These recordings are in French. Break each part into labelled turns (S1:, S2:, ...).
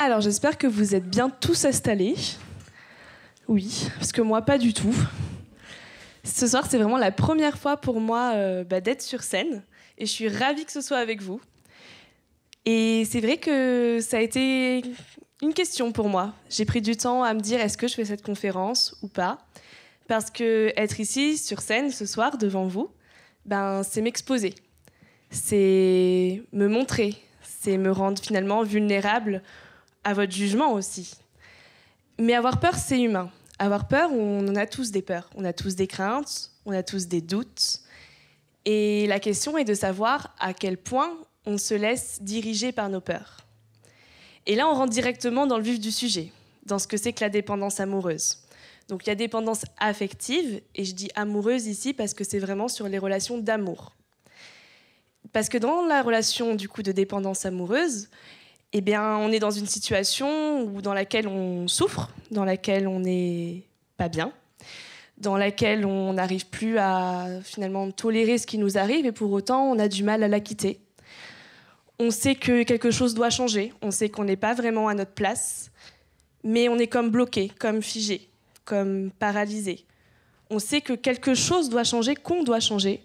S1: Alors, j'espère que vous êtes bien tous installés. Oui, parce que moi, pas du tout. Ce soir, c'est vraiment la première fois pour moi d'être sur scène. Et je suis ravie que ce soit avec vous. Et c'est vrai que ça a été une question pour moi. J'ai pris du temps à me dire, est-ce que je fais cette conférence ou pas ? Parce que être ici, sur scène, ce soir, devant vous, c'est m'exposer. C'est me montrer. C'est me rendre finalement vulnérable à votre jugement aussi. Mais avoir peur, c'est humain. Avoir peur, on en a tous des peurs. On a tous des craintes, on a tous des doutes. Et la question est de savoir à quel point on se laisse diriger par nos peurs. Et là, on rentre directement dans le vif du sujet, dans ce que c'est que la dépendance amoureuse. Donc il y a dépendance affective, et je dis amoureuse ici parce que c'est vraiment sur les relations d'amour. Parce que dans la relation du coup de dépendance amoureuse, on est dans une situation dans laquelle on souffre, dans laquelle on n'est pas bien, dans laquelle on n'arrive plus à finalement tolérer ce qui nous arrive et pour autant on a du mal à la quitter. On sait que quelque chose doit changer, on sait qu'on n'est pas vraiment à notre place, mais on est comme bloqué, comme figé, comme paralysé. On sait que quelque chose doit changer, qu'on doit changer,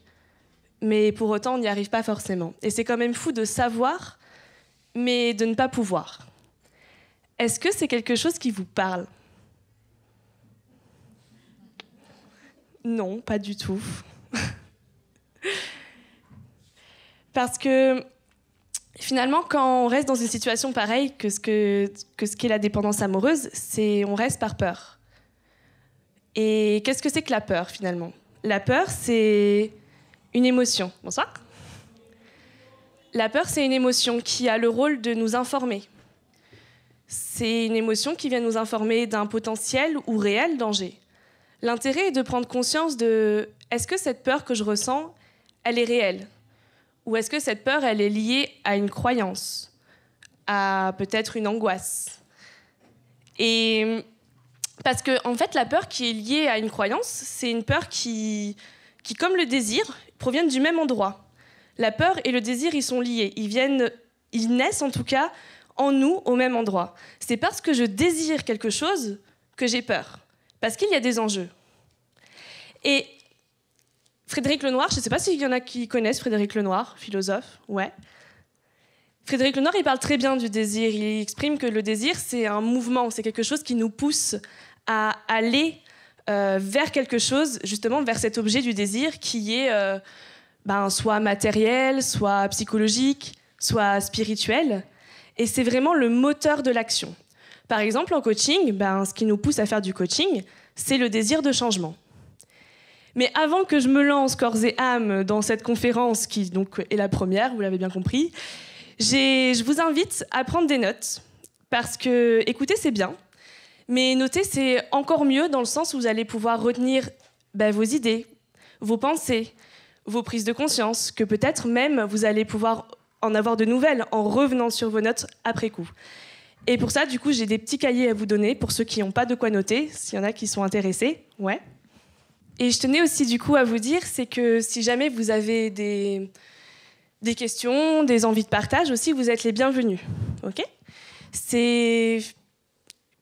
S1: mais pour autant on n'y arrive pas forcément. Et c'est quand même fou de savoir, mais de ne pas pouvoir. Est-ce que c'est quelque chose qui vous parle ? Non, pas du tout. Parce que finalement, quand on reste dans une situation pareille que ce qu'est la dépendance amoureuse, on reste par peur. Et qu'est-ce que c'est que la peur, finalement ? La peur, c'est une émotion. Bonsoir. La peur, c'est une émotion qui a le rôle de nous informer. C'est une émotion qui vient nous informer d'un potentiel ou réel danger. L'intérêt est de prendre conscience de est-ce que cette peur que je ressens, elle est réelle ? Ou est-ce que cette peur, elle est liée à une croyance, à peut-être une angoisse ? Et parce que, en fait, la peur qui est liée à une croyance, c'est une peur qui, comme le désir, proviennent du même endroit. La peur et le désir, ils sont liés. Ils naissent en tout cas en nous au même endroit. C'est parce que je désire quelque chose que j'ai peur. Parce qu'il y a des enjeux. Et Frédéric Lenoir, je ne sais pas s'il y en a qui connaissent Frédéric Lenoir, philosophe, ouais. Frédéric Lenoir, il parle très bien du désir. Il exprime que le désir, c'est un mouvement, c'est quelque chose qui nous pousse à aller vers quelque chose, justement vers cet objet du désir qui est soit matériel, soit psychologique, soit spirituel. Et c'est vraiment le moteur de l'action. Par exemple, en coaching, ce qui nous pousse à faire du coaching, c'est le désir de changement. Mais avant que je me lance corps et âme dans cette conférence, qui donc est la première, vous l'avez bien compris, je vous invite à prendre des notes, parce que écouter, c'est bien, mais noter, c'est encore mieux dans le sens où vous allez pouvoir retenir vos idées, vos pensées, vos prises de conscience, que peut-être même vous allez pouvoir en avoir de nouvelles en revenant sur vos notes après coup. Et pour ça, du coup, j'ai des petits cahiers à vous donner pour ceux qui n'ont pas de quoi noter, s'il y en a qui sont intéressés. Ouais. Et je tenais aussi, du coup, à vous dire, c'est que si jamais vous avez des questions, des envies de partage aussi, vous êtes les bienvenus. OK ? C'est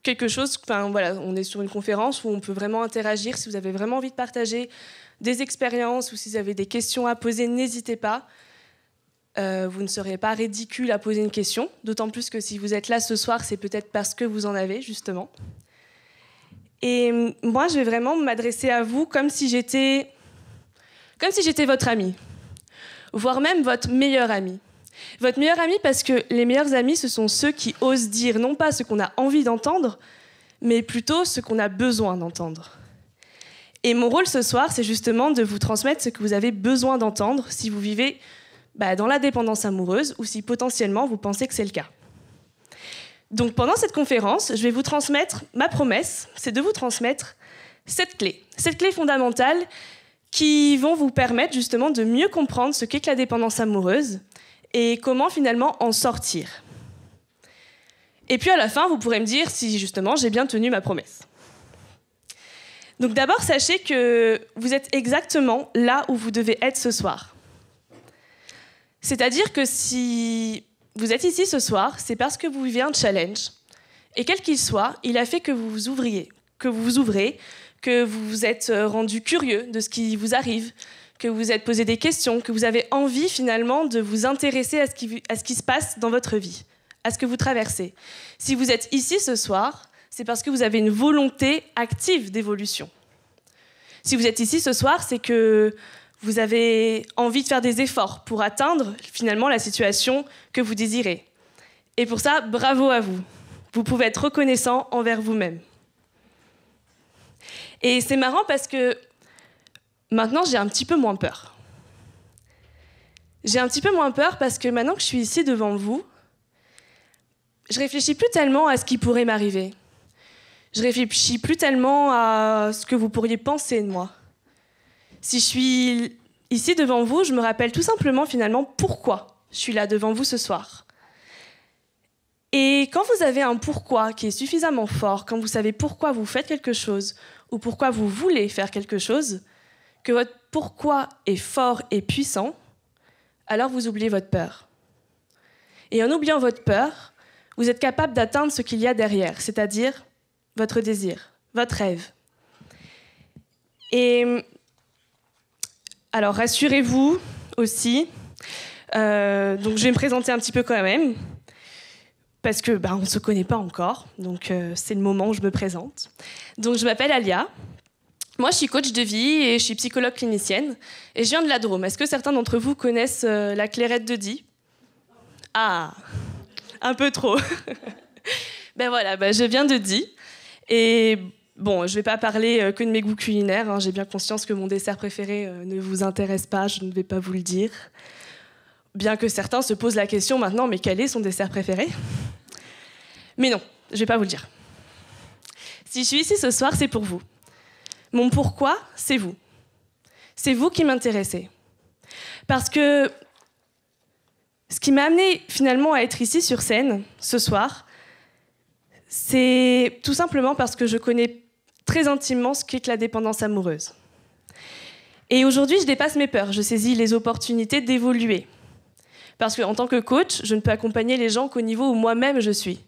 S1: quelque chose, on est sur une conférence où on peut vraiment interagir. Si vous avez vraiment envie de partager des expériences ou si vous avez des questions à poser, n'hésitez pas. Vous ne serez pas ridicule à poser une question, d'autant plus que si vous êtes là ce soir, c'est peut-être parce que vous en avez, justement. Et moi, je vais vraiment m'adresser à vous comme si j'étais votre ami, voire même votre meilleur ami. Votre meilleur ami parce que les meilleurs amis, ce sont ceux qui osent dire non pas ce qu'on a envie d'entendre, mais plutôt ce qu'on a besoin d'entendre. Et mon rôle ce soir, c'est justement de vous transmettre ce que vous avez besoin d'entendre si vous vivez dans la dépendance amoureuse ou si potentiellement vous pensez que c'est le cas. Donc pendant cette conférence, je vais vous transmettre, ma promesse, c'est de vous transmettre 7 clés fondamentales qui vont vous permettre justement de mieux comprendre ce qu'est que la dépendance amoureuse et comment finalement en sortir. Et puis à la fin, vous pourrez me dire si justement j'ai bien tenu ma promesse. Donc d'abord, sachez que vous êtes exactement là où vous devez être ce soir. C'est-à-dire que si vous êtes ici ce soir, c'est parce que vous vivez un challenge, Et quel qu'il soit, il a fait que vous vous ouvriez, que vous vous ouvrez, que vous vous êtes rendu curieux de ce qui vous arrive, que vous vous êtes posé des questions, que vous avez envie finalement de vous intéresser à ce qui se passe dans votre vie, à ce que vous traversez. Si vous êtes ici ce soir, c'est parce que vous avez une volonté active d'évolution. Si vous êtes ici ce soir, c'est que vous avez envie de faire des efforts pour atteindre finalement la situation que vous désirez. Et pour ça, bravo à vous. Vous pouvez être reconnaissant envers vous-même. Et c'est marrant parce que maintenant, j'ai un petit peu moins peur. J'ai un petit peu moins peur parce que maintenant que je suis ici devant vous, je réfléchis plus tellement à ce qui pourrait m'arriver. Je réfléchis plus tellement à ce que vous pourriez penser de moi. Si je suis ici devant vous, je me rappelle tout simplement finalement pourquoi je suis là devant vous ce soir. Et quand vous avez un pourquoi qui est suffisamment fort, quand vous savez pourquoi vous faites quelque chose ou pourquoi vous voulez faire quelque chose, que votre pourquoi est fort et puissant, alors vous oubliez votre peur. Et en oubliant votre peur, vous êtes capable d'atteindre ce qu'il y a derrière, c'est-à-dire votre désir, votre rêve. Et alors, rassurez-vous aussi, donc je vais me présenter un petit peu quand même, parce que on ne se connaît pas encore, donc c'est le moment où je me présente. Donc je m'appelle Alia, moi je suis coach de vie et je suis psychologue clinicienne, et je viens de la Drôme. Est-ce que certains d'entre vous connaissent la Clairette de Die? Ah, un peu trop. Voilà, je viens de Die, et bon, je ne vais pas parler que de mes goûts culinaires, hein. J'ai bien conscience que mon dessert préféré ne vous intéresse pas, je ne vais pas vous le dire. Bien que certains se posent la question maintenant, mais quel est son dessert préféré? Mais non, je ne vais pas vous le dire. Si je suis ici ce soir, c'est pour vous. Mon pourquoi, c'est vous. C'est vous qui m'intéressez. Parce que ce qui m'a amené finalement à être ici sur scène, ce soir, c'est tout simplement parce que je connais très intimement ce qu'est que la dépendance amoureuse. Et aujourd'hui, je dépasse mes peurs, je saisis les opportunités d'évoluer. Parce qu'en tant que coach, je ne peux accompagner les gens qu'au niveau où moi-même je suis.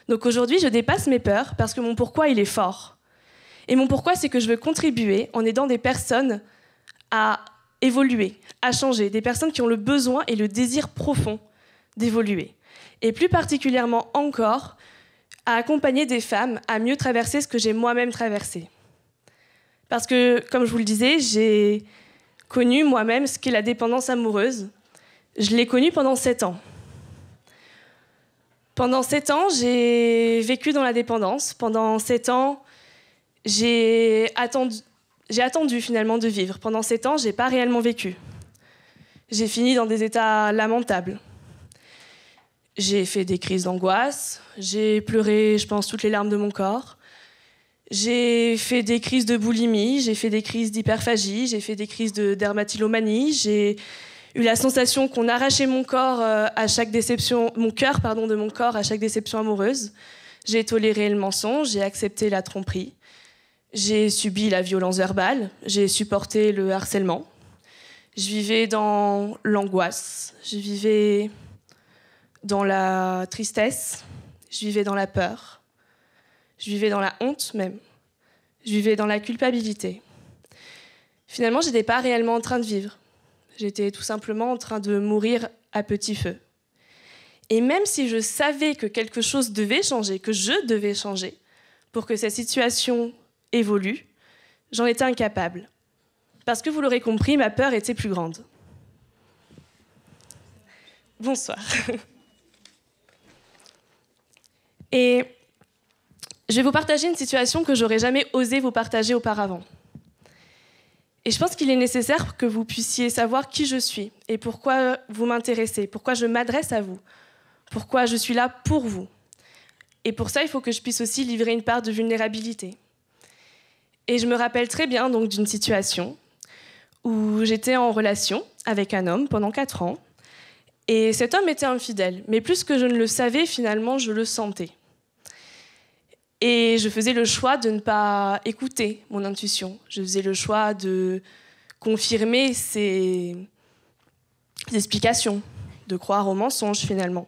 S1: Donc aujourd'hui, je dépasse mes peurs parce que mon pourquoi, il est fort. Et mon pourquoi, c'est que je veux contribuer en aidant des personnes à évoluer, à changer, des personnes qui ont le besoin et le désir profond d'évoluer. Et plus particulièrement encore, à accompagner des femmes à mieux traverser ce que j'ai moi-même traversé. Parce que, comme je vous le disais, j'ai connu moi-même ce qu'est la dépendance amoureuse. Je l'ai connue pendant 7 ans. Pendant 7 ans, j'ai vécu dans la dépendance. Pendant 7 ans, j'ai attendu finalement de vivre. Pendant 7 ans, je n'ai pas réellement vécu. J'ai fini dans des états lamentables. J'ai fait des crises d'angoisse, j'ai pleuré, je pense, toutes les larmes de mon corps. J'ai fait des crises de boulimie, j'ai fait des crises d'hyperphagie, j'ai fait des crises de dermatillomanie, j'ai eu la sensation qu'on arrachait mon corps à chaque déception, mon cœur de mon corps à chaque déception amoureuse. J'ai toléré le mensonge, j'ai accepté la tromperie, j'ai subi la violence verbale, j'ai supporté le harcèlement. Je vivais dans l'angoisse, je vivais dans la tristesse, je vivais dans la peur, je vivais dans la honte même, je vivais dans la culpabilité. Finalement, je n'étais pas réellement en train de vivre. J'étais tout simplement en train de mourir à petit feu. Et même si je savais que quelque chose devait changer, que je devais changer, pour que cette situation évolue, j'en étais incapable. Parce que vous l'aurez compris, ma peur était plus grande. Bonsoir. Et je vais vous partager une situation que j'aurais jamais osé vous partager auparavant. Et je pense qu'il est nécessaire que vous puissiez savoir qui je suis et pourquoi vous m'intéressez, pourquoi je m'adresse à vous, pourquoi je suis là pour vous. Et pour ça, il faut que je puisse aussi livrer une part de vulnérabilité. Et je me rappelle très bien donc d'une situation où j'étais en relation avec un homme pendant 4 ans. Et cet homme était infidèle. Mais plus que je ne le savais, finalement, je le sentais. Et je faisais le choix de ne pas écouter mon intuition. Je faisais le choix de confirmer ses explications, de croire aux mensonges, finalement.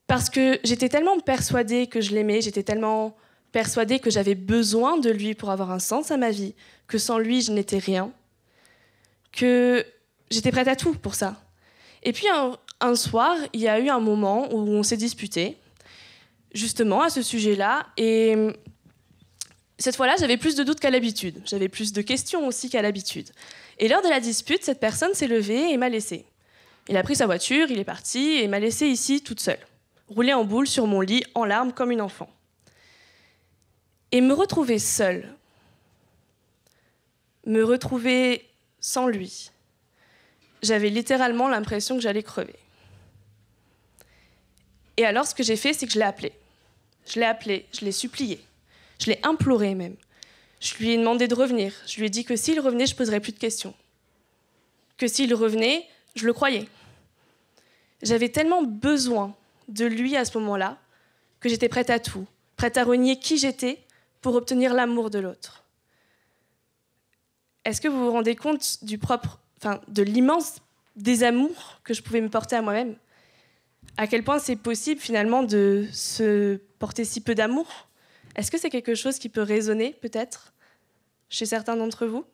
S1: Parce que j'étais tellement persuadée que je l'aimais, j'étais tellement persuadée que j'avais besoin de lui pour avoir un sens à ma vie, que sans lui, je n'étais rien, que j'étais prête à tout pour ça. Et puis un soir, il y a eu un moment où on s'est disputé, justement à ce sujet-là, et cette fois-là, j'avais plus de doutes qu'à l'habitude. J'avais plus de questions aussi qu'à l'habitude. Et lors de la dispute, cette personne s'est levée et m'a laissée. Il a pris sa voiture, il est parti et m'a laissée ici toute seule, roulée en boule sur mon lit, en larmes comme une enfant. Et me retrouver seule, me retrouver sans lui, j'avais littéralement l'impression que j'allais crever. Et alors, ce que j'ai fait, c'est que je l'ai appelé. Je l'ai appelé, je l'ai supplié, je l'ai imploré même. Je lui ai demandé de revenir. Je lui ai dit que s'il revenait, je ne poserais plus de questions. Que s'il revenait, je le croyais. J'avais tellement besoin de lui à ce moment-là que j'étais prête à tout, prête à renier qui j'étais pour obtenir l'amour de l'autre. Est-ce que vous vous rendez compte de l'immense désamour que je pouvais me porter à moi-même ? À quel point c'est possible finalement de se porter si peu d'amour ? Est-ce que c'est quelque chose qui peut résonner peut-être chez certains d'entre vous ?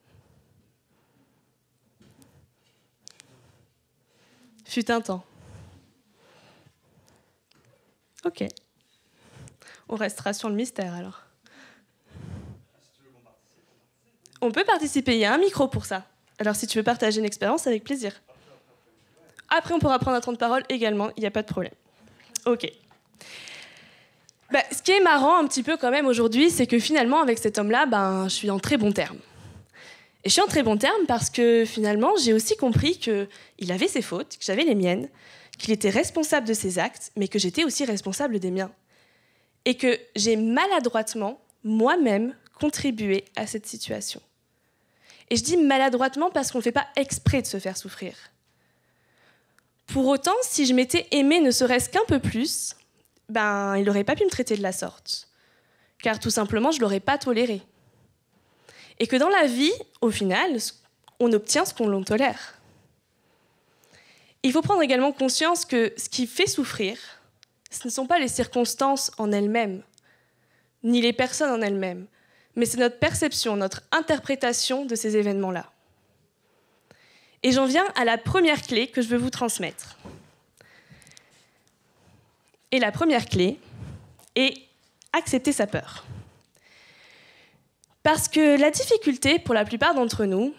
S1: Fut un temps. Ok. On restera sur le mystère alors. On peut participer, il y a un micro pour ça. Alors si tu veux partager une expérience, avec plaisir. Après, on pourra prendre un temps de parole également, il n'y a pas de problème. Ok. Ce qui est marrant un petit peu quand même aujourd'hui, c'est que finalement, avec cet homme-là, je suis en très bons termes. Et je suis en très bons termes parce que finalement, j'ai aussi compris qu'il avait ses fautes, que j'avais les miennes, qu'il était responsable de ses actes, mais que j'étais aussi responsable des miens. Et que j'ai maladroitement, moi-même, contribué à cette situation. Et je dis maladroitement parce qu'on ne fait pas exprès de se faire souffrir. Pour autant, si je m'étais aimée ne serait-ce qu'un peu plus, il n'aurait pas pu me traiter de la sorte. Car tout simplement, je ne l'aurais pas toléré. Et que dans la vie, au final, on obtient ce qu'on l'on tolère. Il faut prendre également conscience que ce qui fait souffrir, ce ne sont pas les circonstances en elles-mêmes, ni les personnes en elles-mêmes, mais c'est notre perception, notre interprétation de ces événements-là. Et j'en viens à la première clé que je veux vous transmettre. Et la première clé est accepter sa peur. Parce que la difficulté, pour la plupart d'entre nous,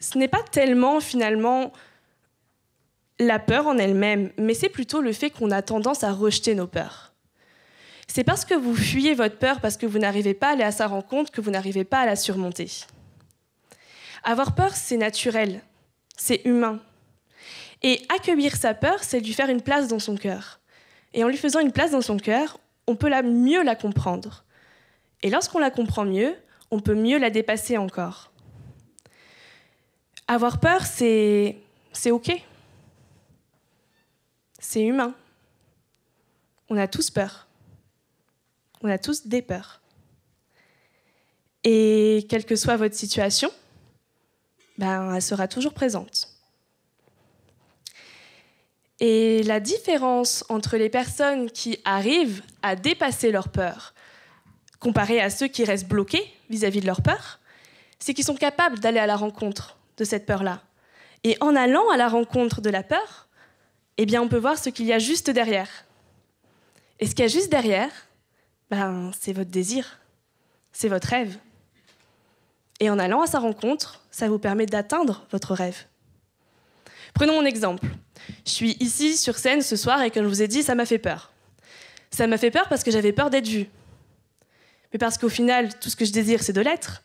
S1: ce n'est pas tellement finalement la peur en elle-même, mais c'est plutôt le fait qu'on a tendance à rejeter nos peurs. C'est parce que vous fuyez votre peur, parce que vous n'arrivez pas à aller à sa rencontre, que vous n'arrivez pas à la surmonter. Avoir peur, c'est naturel, c'est humain. Et accueillir sa peur, c'est lui faire une place dans son cœur. Et en lui faisant une place dans son cœur, on peut mieux la comprendre. Et lorsqu'on la comprend mieux, on peut mieux la dépasser encore. Avoir peur, c'est OK. C'est humain. On a tous peur. On a tous des peurs. Et quelle que soit votre situation, elle sera toujours présente. Et la différence entre les personnes qui arrivent à dépasser leur peur, comparée à ceux qui restent bloqués vis-à-vis de leur peur, c'est qu'ils sont capables d'aller à la rencontre de cette peur-là. Et en allant à la rencontre de la peur, on peut voir ce qu'il y a juste derrière. Et ce qu'il y a juste derrière, c'est votre désir, c'est votre rêve. Et en allant à sa rencontre, ça vous permet d'atteindre votre rêve. Prenons mon exemple. Je suis ici sur scène ce soir et comme je vous ai dit, ça m'a fait peur. Ça m'a fait peur parce que j'avais peur d'être vue. Mais parce qu'au final, tout ce que je désire, c'est de l'être.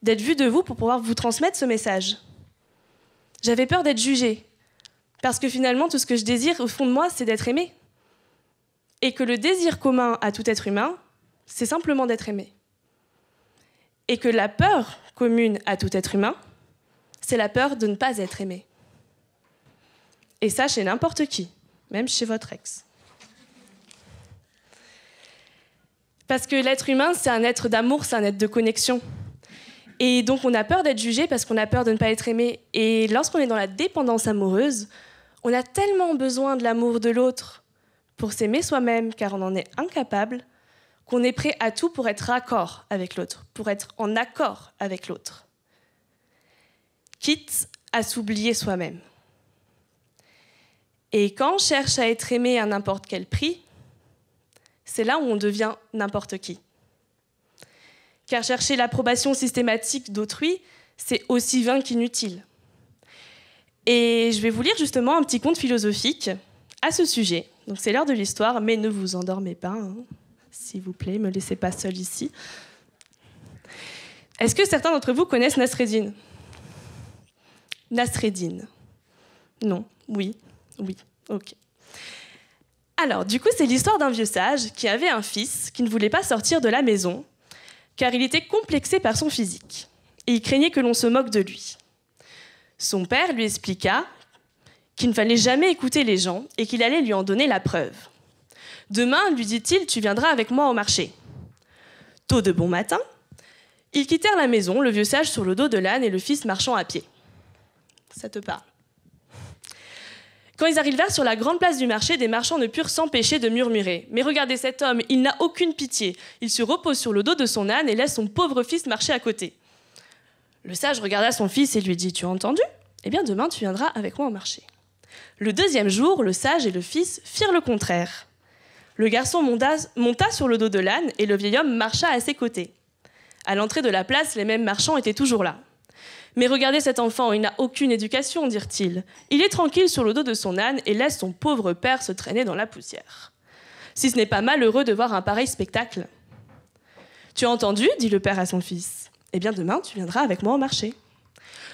S1: D'être vue de vous pour pouvoir vous transmettre ce message. J'avais peur d'être jugée. Parce que finalement, tout ce que je désire, au fond de moi, c'est d'être aimée. Et que le désir commun à tout être humain, c'est simplement d'être aimé. Et que la peur commune à tout être humain, c'est la peur de ne pas être aimé. Et ça, chez n'importe qui, même chez votre ex. Parce que l'être humain, c'est un être d'amour, c'est un être de connexion. Et donc, on a peur d'être jugé parce qu'on a peur de ne pas être aimé. Et lorsqu'on est dans la dépendance amoureuse, on a tellement besoin de l'amour de l'autre pour s'aimer soi-même car on en est incapable, qu'on est prêt à tout pour être raccord avec l'autre, pour être en accord avec l'autre, quitte à s'oublier soi-même. Et quand on cherche à être aimé à n'importe quel prix, c'est là où on devient n'importe qui. Car chercher l'approbation systématique d'autrui, c'est aussi vain qu'inutile. Et je vais vous lire justement un petit conte philosophique à ce sujet. Donc c'est l'heure de l'histoire, mais ne vous endormez pas, hein. S'il vous plaît, ne me laissez pas seule ici. Est-ce que certains d'entre vous connaissent Nasreddin? Nasreddin? Non? Oui? Oui, ok. Alors, du coup, c'est l'histoire d'un vieux sage qui avait un fils qui ne voulait pas sortir de la maison car il était complexé par son physique et il craignait que l'on se moque de lui. Son père lui expliqua qu'il ne fallait jamais écouter les gens et qu'il allait lui en donner la preuve. Demain, lui dit-il, tu viendras avec moi au marché. Tôt de bon matin, ils quittèrent la maison, le vieux sage sur le dos de l'âne et le fils marchant à pied. Ça te parle? Quand ils arrivèrent sur la grande place du marché, des marchands ne purent s'empêcher de murmurer. « Mais regardez cet homme, il n'a aucune pitié. Il se repose sur le dos de son âne et laisse son pauvre fils marcher à côté. » Le sage regarda son fils et lui dit « Tu as entendu? Eh bien, demain, tu viendras avec moi au marché. » Le deuxième jour, le sage et le fils firent le contraire. Le garçon monta sur le dos de l'âne et le vieil homme marcha à ses côtés. À l'entrée de la place, les mêmes marchands étaient toujours là. « Mais regardez cet enfant, il n'a aucune éducation, dirent-ils. Il est tranquille sur le dos de son âne et laisse son pauvre père se traîner dans la poussière. Si ce n'est pas malheureux de voir un pareil spectacle. »« Tu as entendu ?» dit le père à son fils. « Eh bien, demain, tu viendras avec moi au marché. »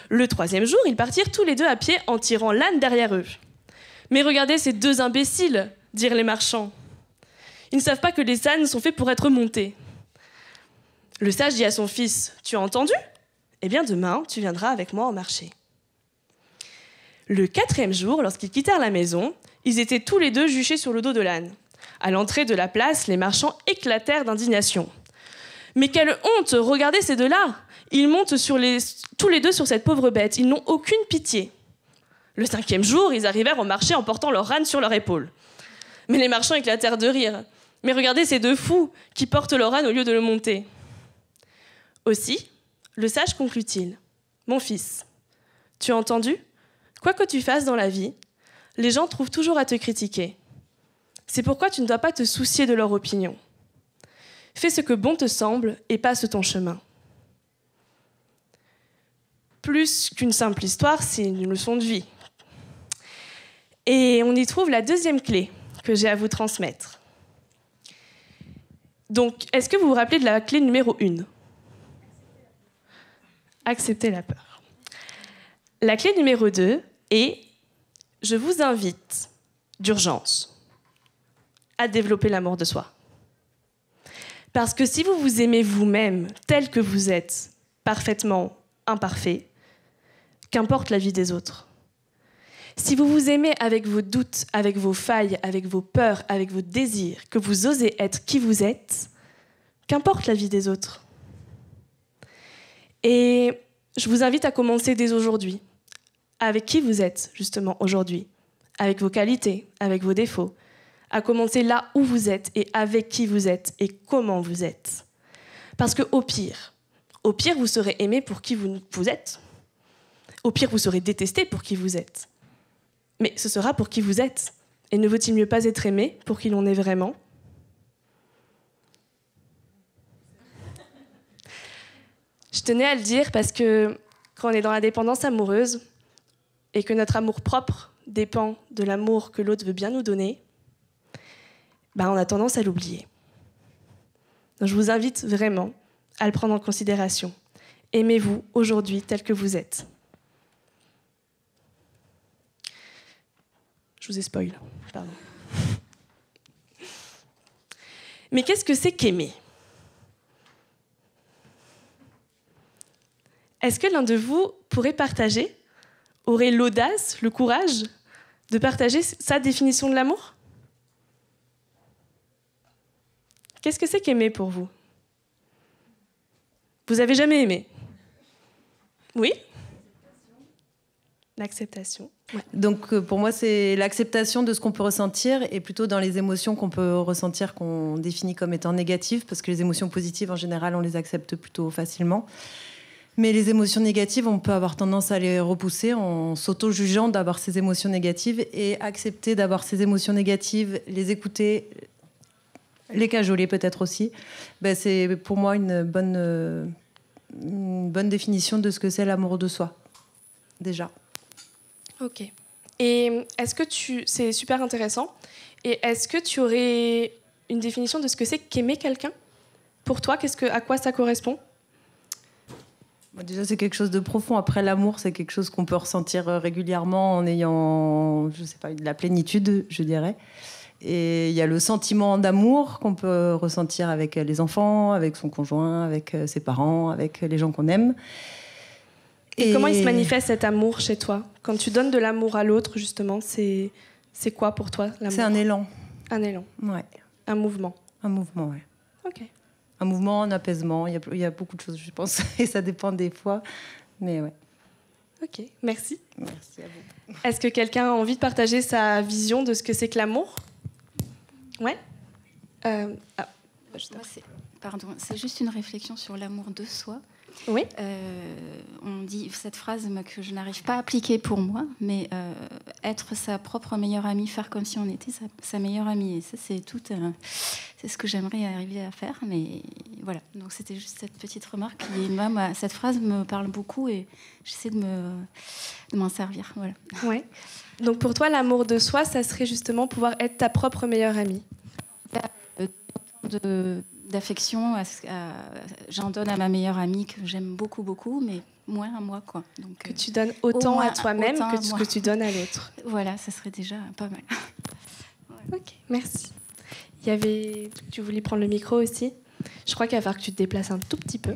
S1: Le troisième jour, ils partirent tous les deux à pied en tirant l'âne derrière eux. « Mais regardez ces deux imbéciles !» dirent les marchands. « Ils ne savent pas que les ânes sont faits pour être montés. » Le sage dit à son fils « Tu as entendu ? Eh bien, demain, tu viendras avec moi au marché. » Le quatrième jour, lorsqu'ils quittèrent la maison, ils étaient tous les deux juchés sur le dos de l'âne. À l'entrée de la place, les marchands éclatèrent d'indignation. « Mais quelle honte! Regardez ces deux-là! Ils montent tous les deux sur cette pauvre bête. Ils n'ont aucune pitié. » Le cinquième jour, ils arrivèrent au marché en portant leur âne sur leur épaule. Mais les marchands éclatèrent de rire. « Mais regardez ces deux fous qui portent leur âne au lieu de le monter. » Aussi, le sage conclut-il, « Mon fils, tu as entendu? Quoi que tu fasses dans la vie, les gens trouvent toujours à te critiquer. C'est pourquoi tu ne dois pas te soucier de leur opinion. Fais ce que bon te semble et passe ton chemin. » Plus qu'une simple histoire, c'est une leçon de vie. Et on y trouve la deuxième clé que j'ai à vous transmettre. Donc, est-ce que vous vous rappelez de la clé numéro 1 ? Accepter la peur. La clé numéro 2 est « Je vous invite, d'urgence, à développer l'amour de soi. » Parce que si vous vous aimez vous-même tel que vous êtes, parfaitement imparfait, qu'importe la vie des autres. Si vous vous aimez avec vos doutes, avec vos failles, avec vos peurs, avec vos désirs, que vous osez être qui vous êtes, qu'importe la vie des autres. Et je vous invite à commencer dès aujourd'hui, avec qui vous êtes justement aujourd'hui, avec vos qualités, avec vos défauts, à commencer là où vous êtes et avec qui vous êtes et comment vous êtes. Parce qu'au pire, vous serez aimé pour qui vous êtes. Au pire, vous serez détesté pour qui vous êtes. Mais ce sera pour qui vous êtes. Et ne vaut-il mieux pas être aimé pour qui l'on est vraiment ? Je tenais à le dire parce que quand on est dans la dépendance amoureuse et que notre amour propre dépend de l'amour que l'autre veut bien nous donner, on a tendance à l'oublier. Donc je vous invite vraiment à le prendre en considération. Aimez-vous aujourd'hui tel que vous êtes. Je vous ai spoil, pardon. Mais qu'est-ce que c'est qu'aimer ? Est-ce que l'un de vous pourrait partager, aurait l'audace, le courage de partager sa définition de l'amour ? Qu'est-ce que c'est qu'aimer pour vous ? Vous avez jamais aimé ? Oui ? L'acceptation. Ouais.
S2: Donc pour moi, c'est l'acceptation de ce qu'on peut ressentir et plutôt dans les émotions qu'on peut ressentir qu'on définit comme étant négatives, parce que les émotions positives, en général, on les accepte plutôt facilement. Mais les émotions négatives, on peut avoir tendance à les repousser en s'auto-jugeant d'avoir ces émotions négatives et accepter d'avoir ces émotions négatives, les écouter, les cajoler peut-être aussi. C'est pour moi une bonne définition de ce que c'est l'amour de soi, déjà.
S1: Ok. Et c'est super intéressant. Et est-ce que tu aurais une définition de ce que c'est qu'aimer quelqu'un ? Pour toi, à quoi ça correspond ?
S2: Déjà, c'est quelque chose de profond. Après, l'amour, c'est quelque chose qu'on peut ressentir régulièrement en ayant, je sais pas, de la plénitude, je dirais. Et il y a le sentiment d'amour qu'on peut ressentir avec les enfants, avec son conjoint, avec ses parents, avec les gens qu'on aime.
S1: Et comment il se manifeste cet amour chez toi ? Quand tu donnes de l'amour à l'autre, justement, c'est quoi pour toi, l'amour ?
S2: C'est un élan.
S1: Un élan.
S2: Ouais.
S1: Un mouvement.
S2: Un mouvement, ouais.
S1: Ok.
S2: Un mouvement, un apaisement. Il y a beaucoup de choses, je pense, et ça dépend des fois. Mais ouais.
S1: Ok, merci.
S2: Merci à vous.
S1: Est-ce que quelqu'un a envie de partager sa vision de ce que c'est que l'amour ? Ouais.
S3: C'est juste une réflexion sur l'amour de soi.
S1: Oui.
S3: On dit cette phrase que je n'arrive pas à appliquer pour moi, mais être sa propre meilleure amie, faire comme si on était sa meilleure amie. Et ça, c'est ce que j'aimerais arriver à faire. Mais voilà, donc c'était juste cette petite remarque. Et moi, cette phrase me parle beaucoup et j'essaie de m'en servir. Voilà.
S1: Ouais. Donc pour toi, l'amour de soi, ça serait justement pouvoir être ta propre meilleure amie.
S3: D'affection, j'en donne à ma meilleure amie que j'aime beaucoup, beaucoup, mais moins à moi, quoi. Donc,
S1: que tu donnes autant à toi-même que ce que tu donnes à l'autre.
S3: Voilà, ça serait déjà pas mal.
S1: Ouais. Ok, merci. Tu voulais prendre le micro aussi ? Je crois qu'il va falloir que tu te déplaces un tout petit peu.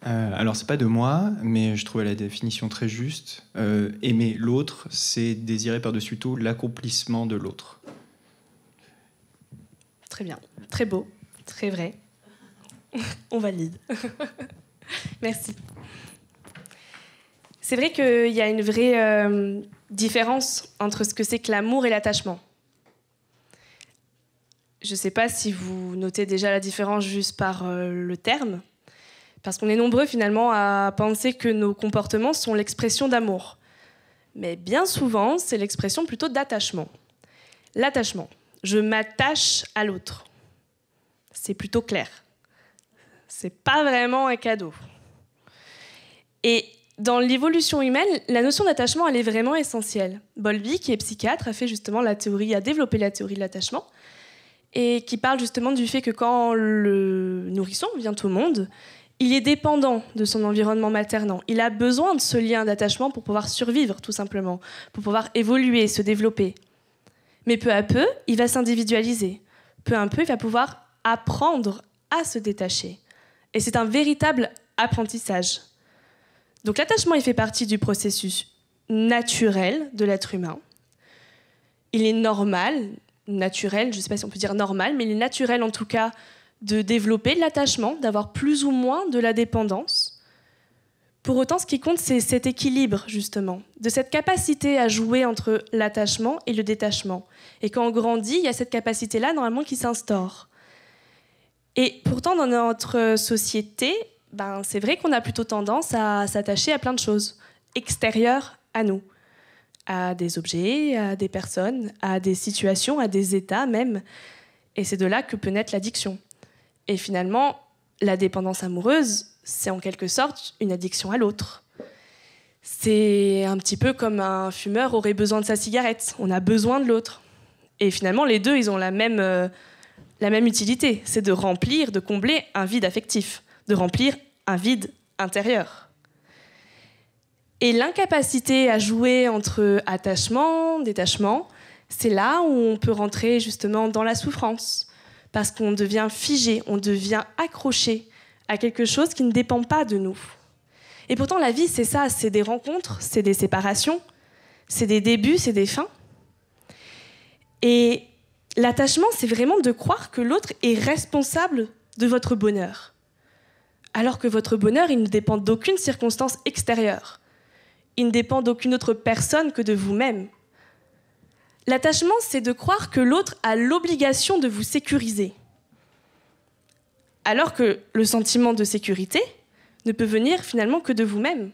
S4: Alors, c'est pas de moi, mais je trouvais la définition très juste. Aimer l'autre, c'est désirer par-dessus tout l'accomplissement de l'autre.
S1: Très bien, très beau, très vrai. On valide. Merci. C'est vrai qu'il y a une vraie différence entre ce que c'est que l'amour et l'attachement. Je ne sais pas si vous notez déjà la différence juste par le terme. Parce qu'on est nombreux finalement à penser que nos comportements sont l'expression d'amour. Mais bien souvent, c'est l'expression plutôt d'attachement. L'attachement, je m'attache à l'autre. C'est plutôt clair. C'est pas vraiment un cadeau. Et dans l'évolution humaine, la notion d'attachement, elle est vraiment essentielle. Bowlby, qui est psychiatre, a développé la théorie de l'attachement et qui parle justement du fait que quand le nourrisson vient au monde, il est dépendant de son environnement maternant. Il a besoin de ce lien d'attachement pour pouvoir survivre, tout simplement, pour pouvoir évoluer, se développer. Mais peu à peu, il va s'individualiser. Peu à peu, il va pouvoir apprendre à se détacher. Et c'est un véritable apprentissage. Donc l'attachement, il fait partie du processus naturel de l'être humain. Il est normal, naturel, je ne sais pas si on peut dire normal, mais il est naturel en tout cas de développer l'attachement, d'avoir plus ou moins de la dépendance. Pour autant, ce qui compte, c'est cet équilibre, justement, de cette capacité à jouer entre l'attachement et le détachement. Et quand on grandit, il y a cette capacité-là, normalement, qui s'instaure. Et pourtant, dans notre société, c'est vrai qu'on a plutôt tendance à s'attacher à plein de choses extérieures à nous, à des objets, à des personnes, à des situations, à des états même. Et c'est de là que peut naître l'addiction. Et finalement, la dépendance amoureuse, c'est en quelque sorte une addiction à l'autre. C'est un petit peu comme un fumeur aurait besoin de sa cigarette. On a besoin de l'autre. Et finalement, les deux, ils ont la même utilité. C'est de remplir, de combler un vide affectif, de remplir un vide intérieur. Et l'incapacité à jouer entre attachement, détachement, c'est là où on peut rentrer justement dans la souffrance. Parce qu'on devient figé, on devient accroché à quelque chose qui ne dépend pas de nous. Et pourtant, la vie, c'est ça, c'est des rencontres, c'est des séparations, c'est des débuts, c'est des fins. Et l'attachement, c'est vraiment de croire que l'autre est responsable de votre bonheur. alors que votre bonheur, il ne dépend d'aucune circonstance extérieure. Il ne dépend d'aucune autre personne que de vous-même. L'attachement, c'est de croire que l'autre a l'obligation de vous sécuriser. Alors que le sentiment de sécurité ne peut venir finalement que de vous-même.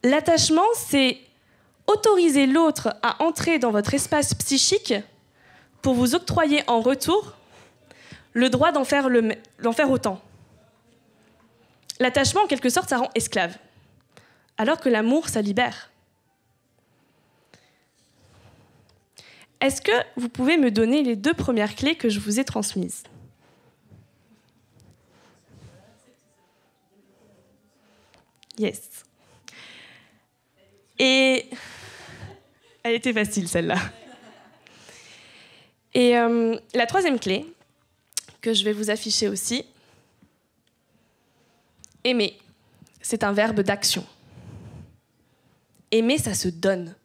S1: L'attachement, c'est autoriser l'autre à entrer dans votre espace psychique pour vous octroyer en retour le droit d'en faire autant. L'attachement, en quelque sorte, ça rend esclave, alors que l'amour, ça libère. Est-ce que vous pouvez me donner les 2 premières clés que je vous ai transmises ? Yes. Et elle était facile, celle-là. Et la 3e clé, que je vais vous afficher aussi, aimer, c'est un verbe d'action. Aimer, ça se donne.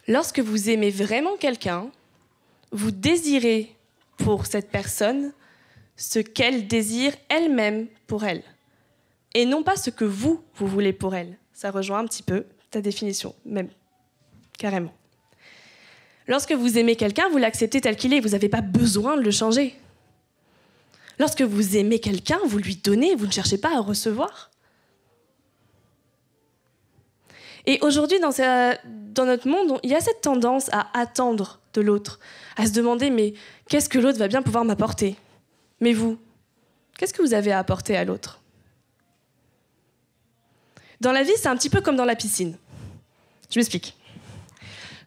S1: Lorsque vous aimez vraiment quelqu'un, vous désirez pour cette personne ce qu'elle désire elle-même pour elle. Et non pas ce que vous voulez pour elle. Ça rejoint un petit peu ta définition, même carrément. Lorsque vous aimez quelqu'un, vous l'acceptez tel qu'il est, vous n'avez pas besoin de le changer. Lorsque vous aimez quelqu'un, vous lui donnez, vous ne cherchez pas à recevoir. Et aujourd'hui, dans notre monde, il y a cette tendance à attendre de l'autre, à se demander, mais qu'est-ce que l'autre va bien pouvoir m'apporter ? Mais vous, qu'est-ce que vous avez à apporter à l'autre ? Dans la vie, c'est un petit peu comme dans la piscine. Je m'explique.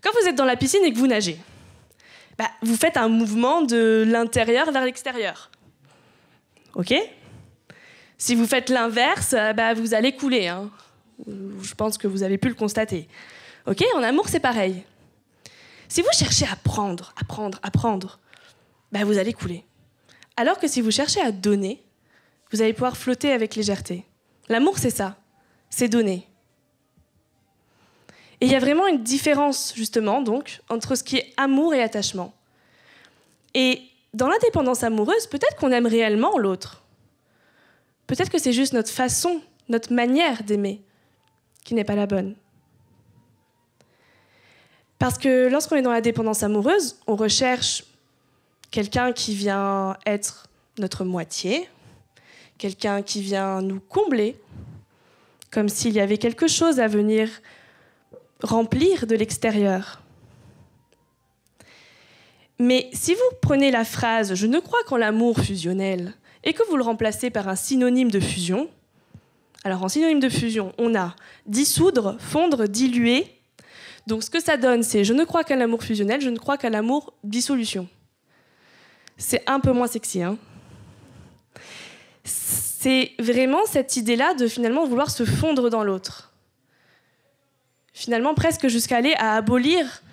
S1: Quand vous êtes dans la piscine et que vous nagez, vous faites un mouvement de l'intérieur vers l'extérieur. OK ? Si vous faites l'inverse, vous allez couler. Hein. Je pense que vous avez pu le constater. OK ? En amour, c'est pareil. Si vous cherchez à apprendre, vous allez couler. Alors que si vous cherchez à donner, vous allez pouvoir flotter avec légèreté. L'amour, c'est ça. C'est donner. Et il y a vraiment une différence, justement, donc, entre ce qui est amour et attachement. Et dans la dépendance amoureuse, peut-être qu'on aime réellement l'autre. Peut-être que c'est juste notre façon, notre manière d'aimer qui n'est pas la bonne. Parce que lorsqu'on est dans la dépendance amoureuse, on recherche quelqu'un qui vient être notre moitié, quelqu'un qui vient nous combler, comme s'il y avait quelque chose à venir remplir de l'extérieur. Mais si vous prenez la phrase « je ne crois qu'en l'amour fusionnel » et que vous le remplacez par un synonyme de fusion, alors en synonyme de fusion, on a dissoudre, fondre, diluer. Donc ce que ça donne, c'est « je ne crois qu'à l'amour fusionnel, je ne crois qu'à l'amour dissolution ». C'est un peu moins sexy, hein. C'est vraiment cette idée-là de finalement vouloir se fondre dans l'autre. Finalement, presque jusqu'à aller à abolir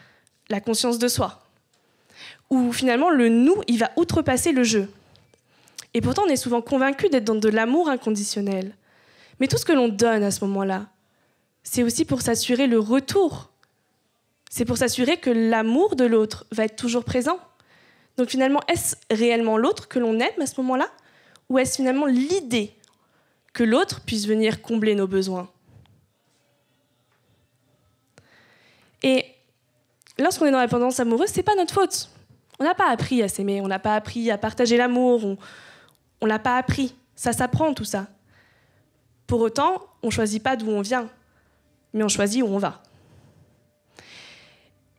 S1: la conscience de soi. Où finalement, le nous, il va outrepasser le je. Et pourtant, on est souvent convaincu d'être dans de l'amour inconditionnel. Mais tout ce que l'on donne à ce moment-là, c'est aussi pour s'assurer le retour. C'est pour s'assurer que l'amour de l'autre va être toujours présent. Donc finalement, est-ce réellement l'autre que l'on aime à ce moment-là ? Ou est-ce finalement l'idée que l'autre puisse venir combler nos besoins ? Et lorsqu'on est dans la dépendance amoureuse, c'est pas notre faute. On n'a pas appris à s'aimer, on n'a pas appris à partager l'amour, on l'a pas appris. Ça s'apprend tout ça. Pour autant, on choisit pas d'où on vient, mais on choisit où on va.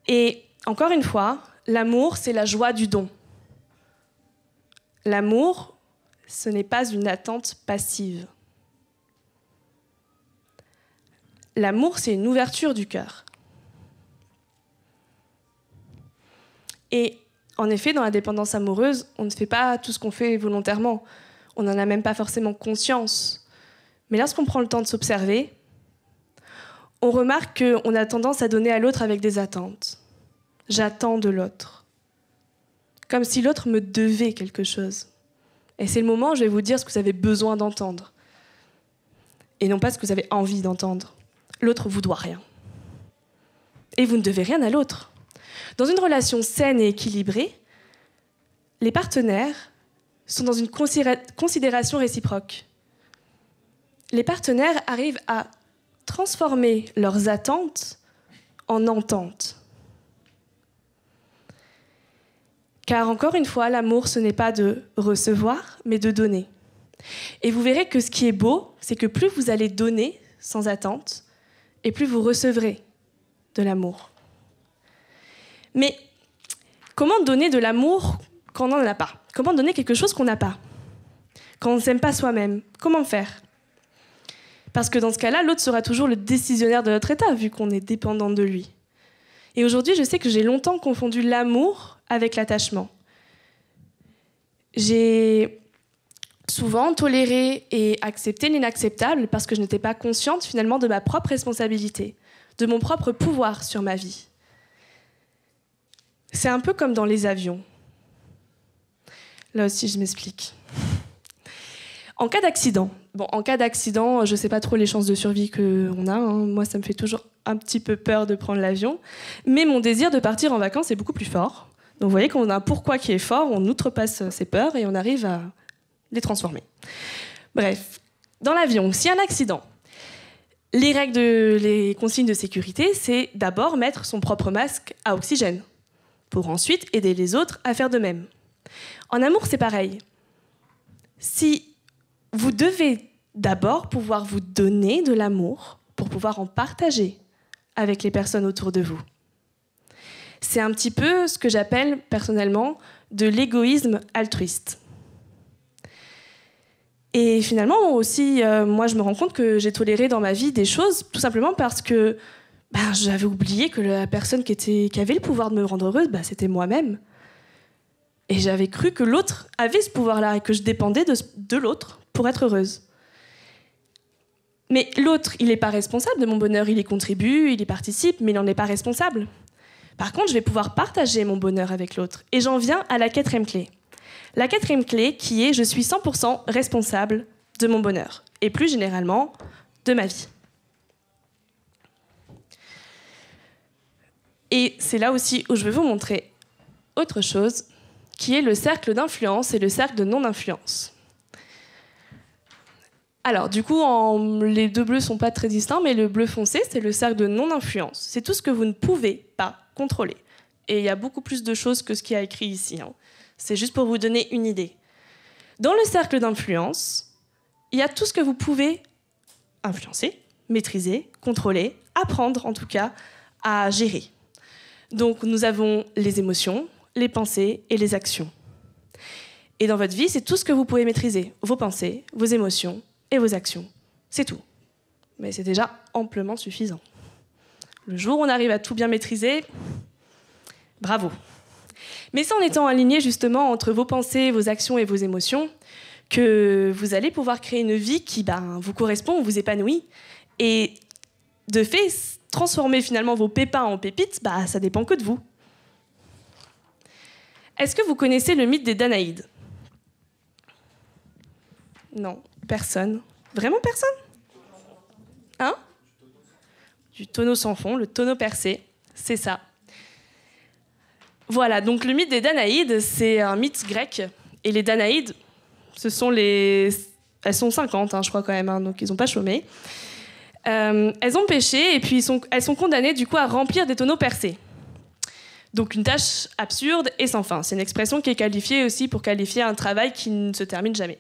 S1: Et encore une fois, l'amour, c'est la joie du don. L'amour, ce n'est pas une attente passive. L'amour, c'est une ouverture du cœur. Et en effet, dans la dépendance amoureuse, on ne fait pas tout ce qu'on fait volontairement. On n'en a même pas forcément conscience. Mais lorsqu'on prend le temps de s'observer, on remarque qu'on a tendance à donner à l'autre avec des attentes. J'attends de l'autre. Comme si l'autre me devait quelque chose. Et c'est le moment où je vais vous dire ce que vous avez besoin d'entendre. Et non pas ce que vous avez envie d'entendre. L'autre vous doit rien. Et vous ne devez rien à l'autre. Dans une relation saine et équilibrée, les partenaires sont dans une considération réciproque. Les partenaires arrivent à transformer leurs attentes en entente. Car encore une fois, l'amour, ce n'est pas de recevoir, mais de donner. Et vous verrez que ce qui est beau, c'est que plus vous allez donner sans attente, et plus vous recevrez de l'amour. Mais comment donner de l'amour quand on n'en a pas? Comment donner quelque chose qu'on n'a pas? Quand on ne s'aime pas soi-même, comment faire? Parce que dans ce cas-là, l'autre sera toujours le décisionnaire de notre état, vu qu'on est dépendant de lui. Et aujourd'hui, je sais que j'ai longtemps confondu l'amour avec l'attachement. J'ai souvent toléré et accepté l'inacceptable parce que je n'étais pas consciente finalement de ma propre responsabilité, de mon propre pouvoir sur ma vie. C'est un peu comme dans les avions. Là aussi, je m'explique. En cas d'accident, je ne sais pas trop les chances de survie qu'on a. Hein. Moi, ça me fait toujours un petit peu peur de prendre l'avion. Mais mon désir de partir en vacances est beaucoup plus fort. Donc vous voyez qu'on a un pourquoi qui est fort, on outrepasse ses peurs et on arrive à les transformer. Bref, dans l'avion, s'il y a un accident, les consignes de sécurité, c'est d'abord mettre son propre masque à oxygène, pour ensuite aider les autres à faire de même. En amour, c'est pareil. Si vous devez d'abord pouvoir vous donner de l'amour pour pouvoir en partager avec les personnes autour de vous. C'est un petit peu ce que j'appelle personnellement de l'égoïsme altruiste. Et finalement aussi, moi je me rends compte que j'ai toléré dans ma vie des choses tout simplement parce que j'avais oublié que la personne qui avait le pouvoir de me rendre heureuse, c'était moi-même. Et j'avais cru que l'autre avait ce pouvoir-là et que je dépendais de l'autre pour être heureuse. Mais l'autre, il n'est pas responsable de mon bonheur, il y contribue, il y participe, mais il n'en est pas responsable. Par contre, je vais pouvoir partager mon bonheur avec l'autre. Et j'en viens à la 4e clé. La 4e clé qui est « je suis 100% responsable de mon bonheur » et plus généralement de ma vie. Et c'est là aussi où je vais vous montrer autre chose qui est le cercle d'influence et le cercle de non-influence. Alors, du coup, les deux bleus ne sont pas très distincts, mais le bleu foncé, c'est le cercle de non-influence. C'est tout ce que vous ne pouvez pas contrôler. Et il y a beaucoup plus de choses que ce qu'il y a écrit ici. Hein. C'est juste pour vous donner une idée. Dans le cercle d'influence, il y a tout ce que vous pouvez influencer, maîtriser, contrôler, apprendre en tout cas à gérer. Donc, nous avons les émotions, les pensées et les actions. Et dans votre vie, c'est tout ce que vous pouvez maîtriser. Vos pensées, vos émotions et vos actions. C'est tout. Mais c'est déjà amplement suffisant. Le jour où on arrive à tout bien maîtriser, bravo. Mais c'est en étant aligné justement entre vos pensées, vos actions et vos émotions que vous allez pouvoir créer une vie qui vous correspond, vous épanouit. Et de fait, transformer finalement vos pépins en pépites, ça dépend que de vous. Est-ce que vous connaissez le mythe des Danaïdes? Non, personne. Vraiment personne? Hein? Du tonneau sans fond, le tonneau percé, c'est ça. Voilà, donc le mythe des Danaïdes, c'est un mythe grec. Et les Danaïdes, elles sont 50, je crois quand même, donc ils n'ont pas chômé. Elles ont péché et puis elles sont condamnées du coup à remplir des tonneaux percés. Donc une tâche absurde et sans fin. C'est une expression qui est qualifiée aussi pour qualifier un travail qui ne se termine jamais.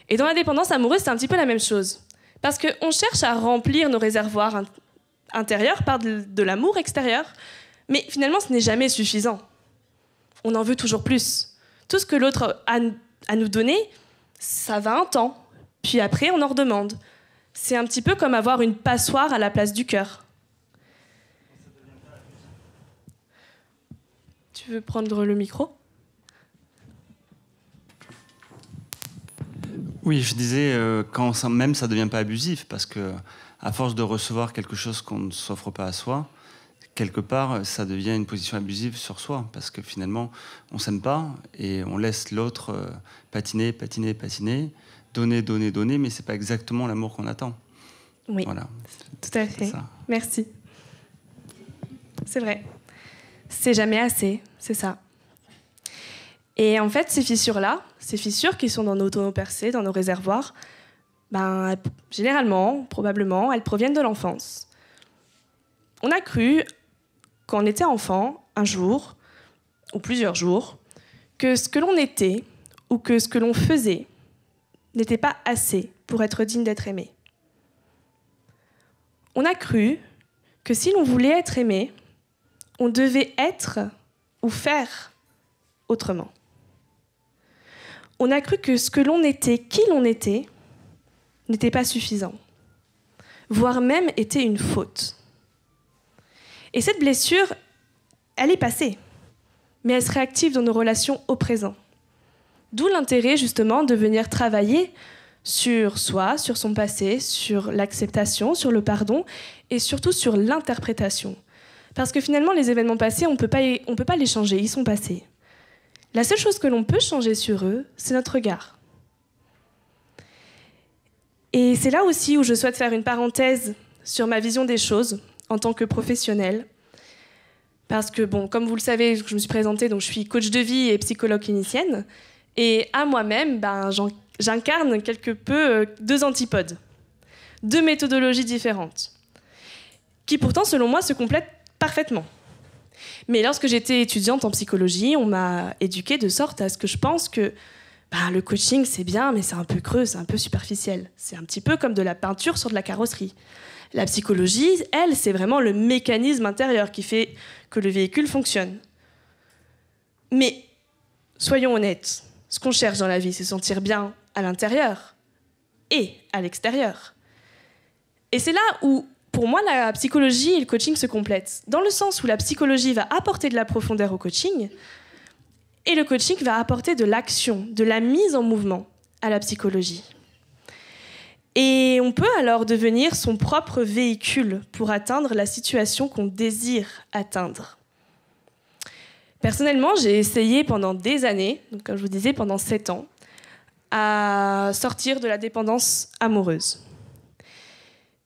S1: Et dans la dépendance amoureuse, c'est un petit peu la même chose. Parce qu'on cherche à remplir nos réservoirs intérieurs par de l'amour extérieur, mais finalement, ce n'est jamais suffisant. On en veut toujours plus. Tout ce que l'autre a à nous donner, ça va un temps. Puis après, on en redemande. C'est un petit peu comme avoir une passoire à la place du cœur. Tu veux prendre le micro ?
S5: Oui, je disais, quand ça ne devient pas abusif, parce que à force de recevoir quelque chose qu'on ne s'offre pas à soi, quelque part, ça devient une position abusive sur soi, parce que finalement, on ne s'aime pas et on laisse l'autre patiner, donner, mais ce n'est pas exactement l'amour qu'on attend.
S1: Oui,
S5: voilà.
S1: Tout à fait. Merci. C'est vrai. C'est jamais assez, c'est ça. Et en fait, ces fissures-là, ces fissures qui sont dans nos tonneaux percés, dans nos réservoirs, généralement, probablement, elles proviennent de l'enfance. On a cru, quand on était enfant, un jour, ou plusieurs jours, que ce que l'on était, ou que ce que l'on faisait, n'était pas assez pour être digne d'être aimé. On a cru que si l'on voulait être aimé, on devait être ou faire autrement. On a cru que ce que l'on était, qui l'on était, n'était pas suffisant, voire même était une faute. Et cette blessure, elle est passée, mais elle se réactive dans nos relations au présent. D'où l'intérêt, justement, de venir travailler sur soi, sur son passé, sur l'acceptation, sur le pardon, et surtout sur l'interprétation. Parce que finalement, les événements passés, on peut pas les changer, ils sont passés. La seule chose que l'on peut changer sur eux, c'est notre regard. Et c'est là aussi où je souhaite faire une parenthèse sur ma vision des choses en tant que professionnelle. Parce que, bon, comme vous le savez, je me suis présentée, donc je suis coach de vie et psychologue clinicienne. Et à moi-même, j'incarne quelque peu deux antipodes, deux méthodologies différentes, qui pourtant, selon moi, se complètent parfaitement. Mais lorsque j'étais étudiante en psychologie, on m'a éduquée de sorte à ce que je pense que le coaching, c'est bien, mais c'est un peu creux, c'est un peu superficiel. C'est un petit peu comme de la peinture sur de la carrosserie. La psychologie, elle, c'est vraiment le mécanisme intérieur qui fait que le véhicule fonctionne. Mais soyons honnêtes, ce qu'on cherche dans la vie, c'est se sentir bien à l'intérieur et à l'extérieur. Et c'est là où, pour moi, la psychologie et le coaching se complètent. Dans le sens où la psychologie va apporter de la profondeur au coaching et le coaching va apporter de l'action, de la mise en mouvement à la psychologie. Et on peut alors devenir son propre véhicule pour atteindre la situation qu'on désire atteindre. Personnellement, j'ai essayé pendant des années, donc comme je vous disais, pendant 7 ans, à sortir de la dépendance amoureuse.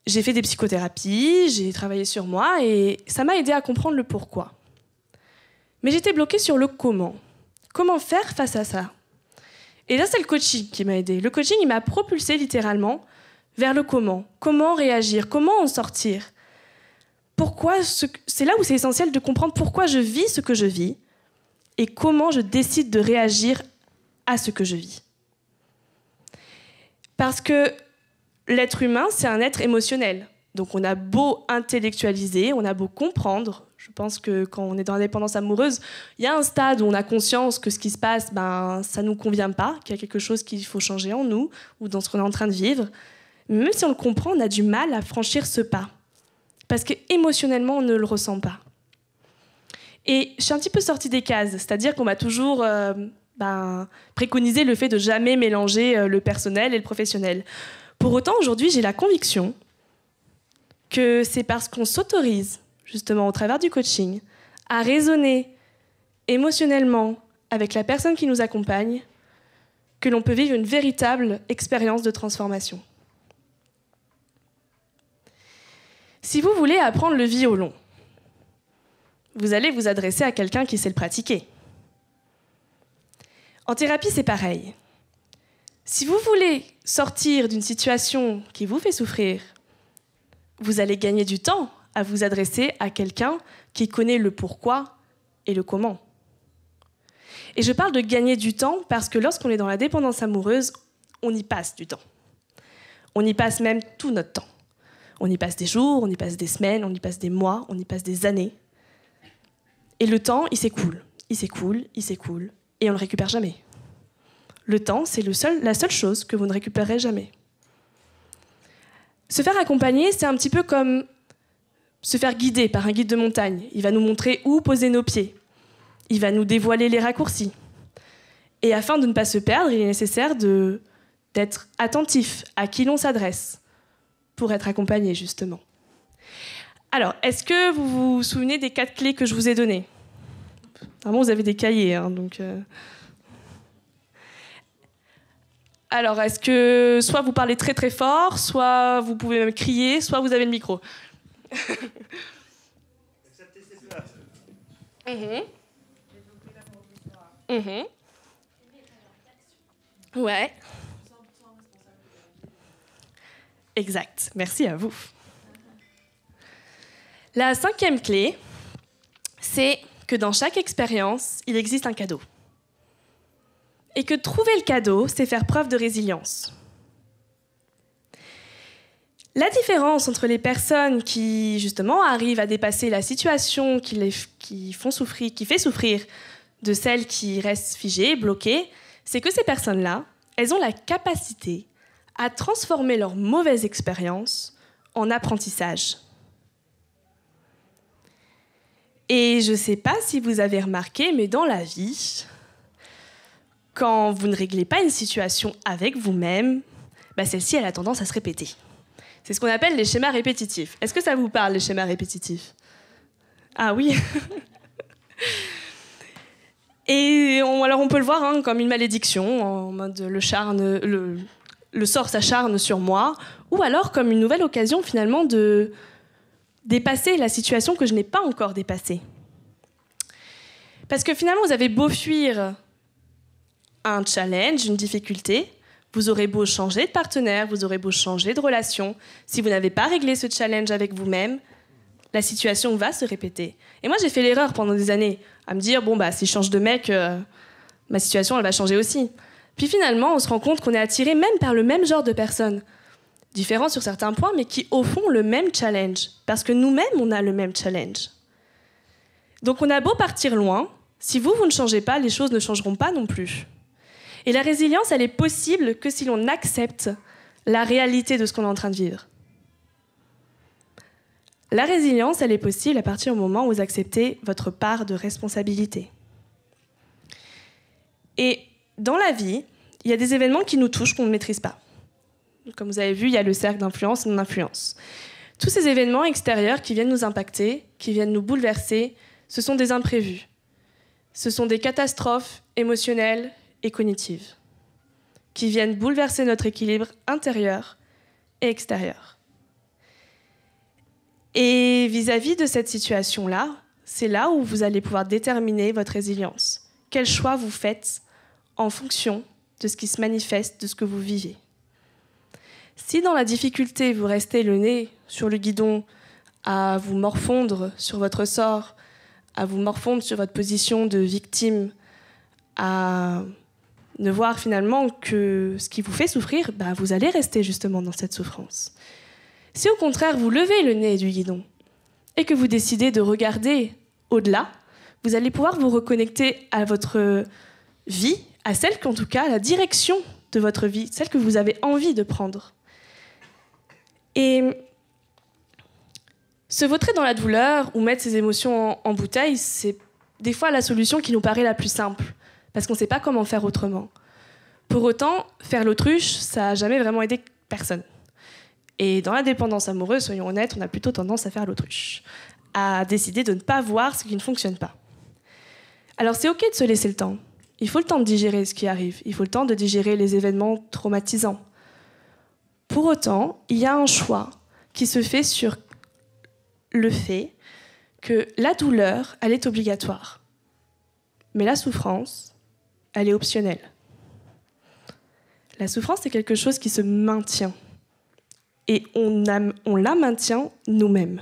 S1: J'ai fait des psychothérapies, j'ai travaillé sur moi et ça m'a aidé à comprendre le pourquoi. Mais j'étais bloquée sur le comment. Comment faire face à ça ? Et là, c'est le coaching qui m'a aidée. Le coaching, il m'a propulsée littéralement vers le comment. Comment réagir ? Comment en sortir ? Pourquoi c'est là où c'est essentiel de comprendre pourquoi je vis ce que je vis et comment je décide de réagir à ce que je vis. Parce que l'être humain, c'est un être émotionnel. Donc on a beau intellectualiser, on a beau comprendre. Je pense que quand on est dans la dépendance amoureuse, il y a un stade où on a conscience que ce qui se passe, ça ne nous convient pas, qu'il y a quelque chose qu'il faut changer en nous ou dans ce qu'on est en train de vivre. Mais même si on le comprend, on a du mal à franchir ce pas. Parce qu'émotionnellement, on ne le ressent pas. Et je suis un petit peu sortie des cases, c'est-à-dire qu'on m'a toujours préconisé le fait de jamais mélanger le personnel et le professionnel. Pour autant, aujourd'hui, j'ai la conviction que c'est parce qu'on s'autorise, justement au travers du coaching, à raisonner émotionnellement avec la personne qui nous accompagne, que l'on peut vivre une véritable expérience de transformation. Si vous voulez apprendre le violon, vous allez vous adresser à quelqu'un qui sait le pratiquer. En thérapie, c'est pareil. Si vous voulez sortir d'une situation qui vous fait souffrir, vous allez gagner du temps à vous adresser à quelqu'un qui connaît le pourquoi et le comment. Et je parle de gagner du temps parce que lorsqu'on est dans la dépendance amoureuse, on y passe du temps. On y passe même tout notre temps. On y passe des jours, on y passe des semaines, on y passe des mois, on y passe des années. Et le temps, il s'écoule, il s'écoule, il s'écoule, et on ne le récupère jamais. Le temps, c'est la seule chose que vous ne récupérerez jamais. Se faire accompagner, c'est un petit peu comme se faire guider par un guide de montagne. Il va nous montrer où poser nos pieds. Il va nous dévoiler les raccourcis. Et afin de ne pas se perdre, il est nécessaire d'être attentif à qui l'on s'adresse pour être accompagné, justement. Alors, est-ce que vous vous souvenez des 4 clés que je vous ai données ? Vraiment, vous avez des cahiers, donc... Alors, est-ce que soit vous parlez très très fort, soit vous pouvez même crier, soit vous avez le micro. Accepter ses peurs. Ouais. Exact. Merci à vous. La 5e clé, c'est que dans chaque expérience, il existe un cadeau. Et que trouver le cadeau, c'est faire preuve de résilience. La différence entre les personnes qui, justement, arrivent à dépasser la situation qui fait souffrir de celles qui restent figées, bloquées, c'est que ces personnes-là, elles ont la capacité à transformer leur mauvaise expérience en apprentissage. Et je ne sais pas si vous avez remarqué, mais dans la vie, quand vous ne réglez pas une situation avec vous-même, celle-ci elle a tendance à se répéter. C'est ce qu'on appelle les schémas répétitifs. Est-ce que ça vous parle, les schémas répétitifs? Ah oui. Et on peut le voir comme une malédiction, en mode le sort s'acharne sur moi, ou alors comme une nouvelle occasion finalement de dépasser la situation que je n'ai pas encore dépassée. Parce que finalement, vous avez beau fuir un challenge, une difficulté, vous aurez beau changer de partenaire, vous aurez beau changer de relation, si vous n'avez pas réglé ce challenge avec vous-même, la situation va se répéter. Et moi, j'ai fait l'erreur pendant des années, à me dire, si je change de mec, ma situation, elle va changer aussi. Puis finalement, on se rend compte qu'on est attiré même par le même genre de personnes, différents sur certains points, mais qui, au fond, ont le même challenge. Parce que nous-mêmes, on a le même challenge. Donc on a beau partir loin, si vous ne changez pas, les choses ne changeront pas non plus. Et la résilience, elle est possible que si l'on accepte la réalité de ce qu'on est en train de vivre. La résilience, elle est possible à partir du moment où vous acceptez votre part de responsabilité. Et dans la vie, il y a des événements qui nous touchent qu'on ne maîtrise pas. Comme vous avez vu, il y a le cercle d'influence et non-influence. Tous ces événements extérieurs qui viennent nous impacter, qui viennent nous bouleverser, ce sont des imprévus. Ce sont des catastrophes émotionnelles et cognitives qui viennent bouleverser notre équilibre intérieur et extérieur. Et vis-à-vis de cette situation-là, c'est là où vous allez pouvoir déterminer votre résilience. Quel choix vous faites en fonction de ce qui se manifeste, de ce que vous vivez. Si dans la difficulté, vous restez le nez sur le guidon, à vous morfondre sur votre sort, à vous morfondre sur votre position de victime, à ne voir finalement que ce qui vous fait souffrir, vous allez rester justement dans cette souffrance. Si au contraire, vous levez le nez du guidon et que vous décidez de regarder au-delà, vous allez pouvoir vous reconnecter à votre vie, à celle qu'en tout cas, la direction de votre vie, celle que vous avez envie de prendre. Et se vautrer dans la douleur ou mettre ses émotions en bouteille, c'est des fois la solution qui nous paraît la plus simple, parce qu'on ne sait pas comment faire autrement. Pour autant, faire l'autruche, ça n'a jamais vraiment aidé personne. Et dans la dépendance amoureuse, soyons honnêtes, on a plutôt tendance à faire l'autruche, à décider de ne pas voir ce qui ne fonctionne pas. Alors c'est OK de se laisser le temps. Il faut le temps de digérer ce qui arrive. Il faut le temps de digérer les événements traumatisants. Pour autant, il y a un choix qui se fait sur le fait que la douleur, elle est obligatoire. Mais la souffrance, elle est optionnelle. La souffrance, c'est quelque chose qui se maintient. Et on la maintient nous-mêmes.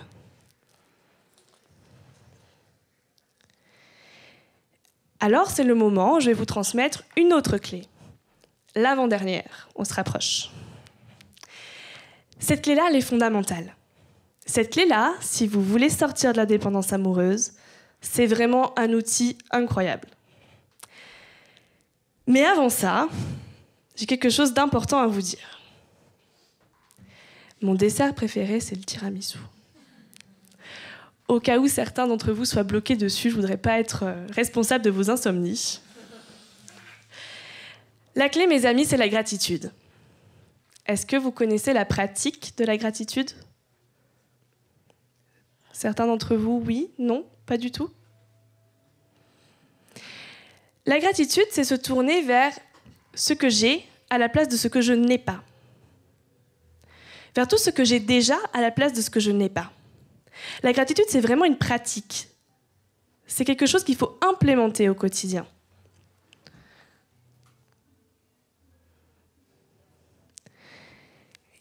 S1: Alors, c'est le moment où je vais vous transmettre une autre clé. L'avant-dernière, on se rapproche. Cette clé-là, elle est fondamentale. Cette clé-là, si vous voulez sortir de la dépendance amoureuse, c'est vraiment un outil incroyable. Mais avant ça, j'ai quelque chose d'important à vous dire. Mon dessert préféré, c'est le tiramisu. Au cas où certains d'entre vous soient bloqués dessus, je ne voudrais pas être responsable de vos insomnies. La clé, mes amis, c'est la gratitude. Est-ce que vous connaissez la pratique de la gratitude ? Certains d'entre vous, oui, non, pas du tout. La gratitude, c'est se tourner vers ce que j'ai à la place de ce que je n'ai pas. Vers tout ce que j'ai déjà à la place de ce que je n'ai pas. La gratitude, c'est vraiment une pratique. C'est quelque chose qu'il faut implémenter au quotidien.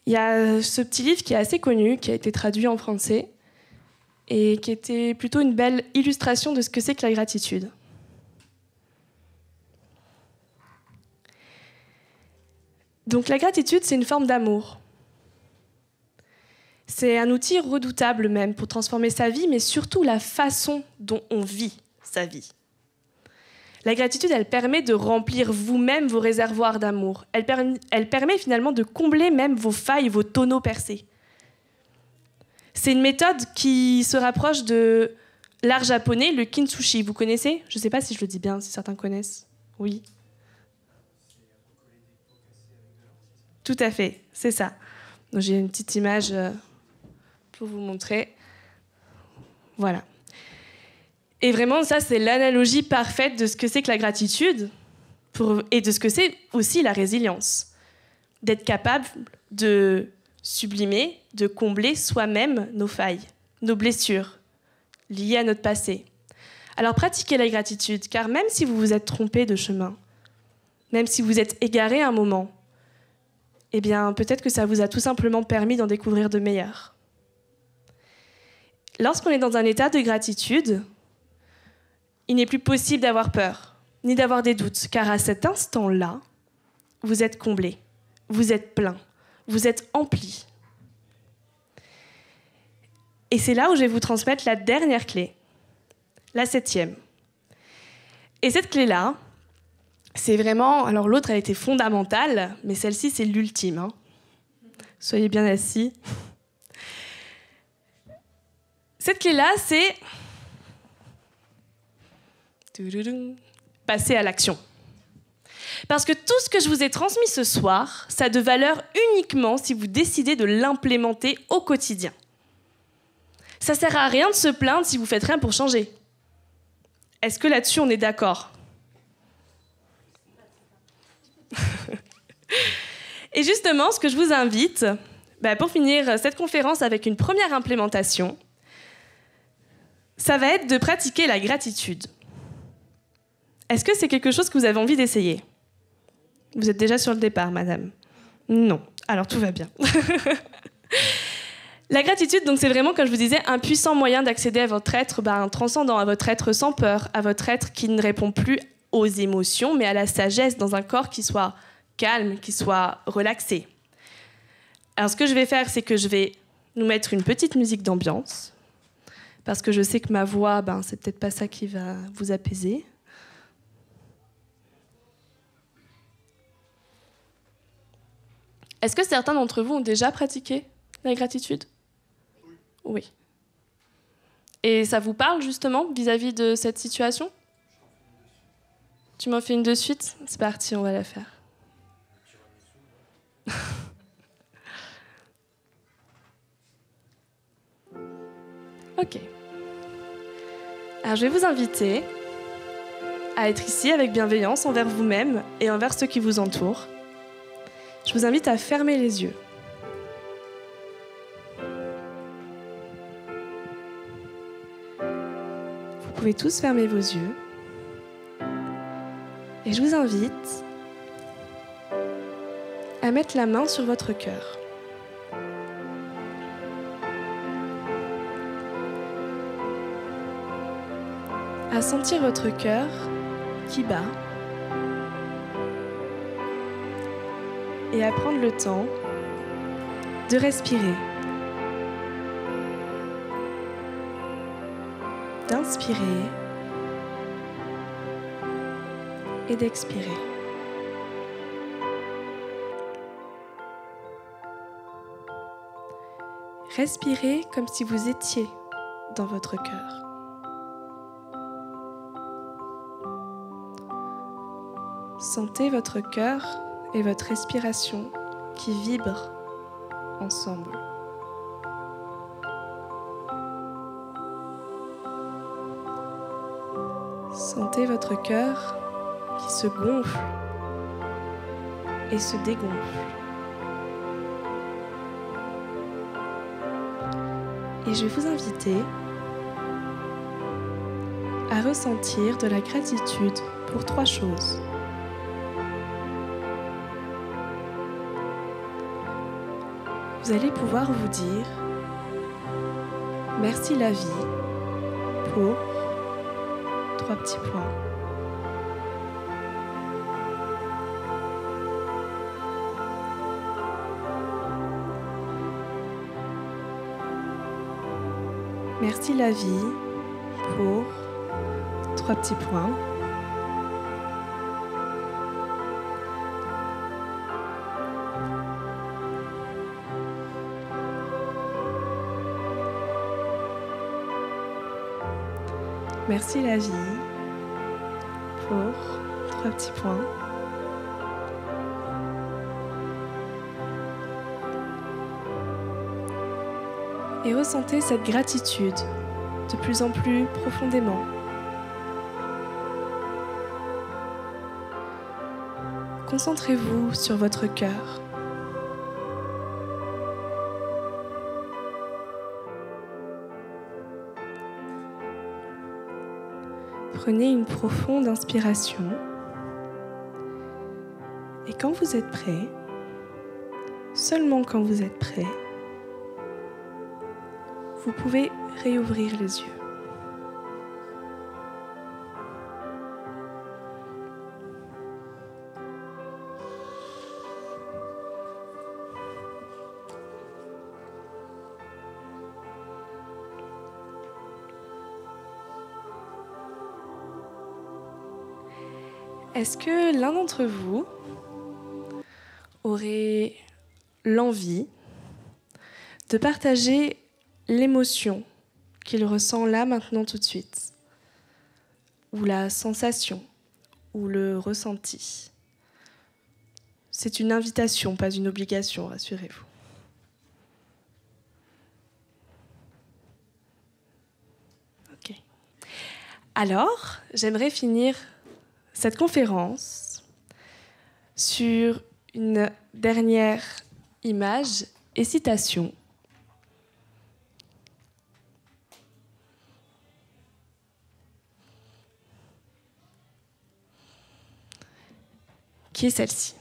S1: Il y a ce petit livre qui est assez connu, qui a été traduit en français, et qui était plutôt une belle illustration de ce que c'est que la gratitude. Donc la gratitude, c'est une forme d'amour. C'est un outil redoutable même pour transformer sa vie, mais surtout la façon dont on vit sa vie. La gratitude, elle permet de remplir vous-même vos réservoirs d'amour. Elle permet finalement de combler même vos failles, vos tonneaux percés. C'est une méthode qui se rapproche de l'art japonais, le kintsugi. Vous connaissez ? Je ne sais pas si je le dis bien, si certains connaissent. Oui. Tout à fait, c'est ça. Donc, j'ai une petite image pour vous montrer. Voilà. Et vraiment, ça, c'est l'analogie parfaite de ce que c'est que la gratitude et de ce que c'est aussi la résilience. D'être capable de sublimer, de combler soi-même nos failles, nos blessures liées à notre passé. Alors pratiquez la gratitude, car même si vous vous êtes trompé de chemin, même si vous êtes égaré un moment, eh bien peut-être que ça vous a tout simplement permis d'en découvrir de meilleurs. Lorsqu'on est dans un état de gratitude, il n'est plus possible d'avoir peur, ni d'avoir des doutes, car à cet instant-là, vous êtes comblé, vous êtes plein, vous êtes empli. Et c'est là où je vais vous transmettre la dernière clé, la 7e. Et cette clé-là, c'est vraiment... Alors l'autre, elle était fondamentale, mais celle-ci, c'est l'ultime. Hein. Soyez bien assis. Cette clé-là, c'est... passer à l'action. Parce que tout ce que je vous ai transmis ce soir, ça a de valeur uniquement si vous décidez de l'implémenter au quotidien. Ça sert à rien de se plaindre si vous faites rien pour changer. Est-ce que là-dessus, on est d'accord ? Et justement, ce que je vous invite, pour finir cette conférence avec une première implémentation, ça va être de pratiquer la gratitude. Est-ce que c'est quelque chose que vous avez envie d'essayer ? Vous êtes déjà sur le départ, madame ? Non. Alors tout va bien. La gratitude, donc, c'est vraiment, comme je vous disais, un puissant moyen d'accéder à votre être transcendant, à votre être sans peur, à votre être qui ne répond plus aux émotions, mais à la sagesse, dans un corps qui soit calme, qui soit relaxé. Alors ce que je vais faire, c'est que je vais nous mettre une petite musique d'ambiance, parce que je sais que ma voix, c'est peut-être pas ça qui va vous apaiser. Est-ce que certains d'entre vous ont déjà pratiqué la gratitude ? Oui. Et ça vous parle justement vis-à-vis de cette situation ? Tu m'en fais une de suite ? C'est parti, on va la faire. Ok. Alors je vais vous inviter à être ici avec bienveillance envers vous-même et envers ceux qui vous entourent. Je vous invite à fermer les yeux. Vous pouvez tous fermer vos yeux. Et je vous invite à mettre la main sur votre cœur. À sentir votre cœur qui bat. Et à prendre le temps de respirer, d'inspirer et d'expirer. Respirez comme si vous étiez dans votre cœur. Sentez votre cœur et votre respiration qui vibrent ensemble. Sentez votre cœur qui se gonfle et se dégonfle. Et je vais vous inviter à ressentir de la gratitude pour 3 choses. vous allez pouvoir vous dire merci la vie pour 3 petits points. Merci la vie pour 3 petits points. Merci la vie pour 3 petits points. Et ressentez cette gratitude de plus en plus profondément. Concentrez-vous sur votre cœur. Prenez une profonde inspiration. Et quand vous êtes prêt, seulement quand vous êtes prêt, vous pouvez réouvrir les yeux. Est-ce que l'un d'entre vous aurait l'envie de partager l'émotion qu'il ressent là, maintenant, tout de suite, ou la sensation, ou le ressenti? C'est une invitation, pas une obligation, rassurez-vous. Ok. Alors, j'aimerais finir cette conférence sur une dernière image et citation qui est celle-ci.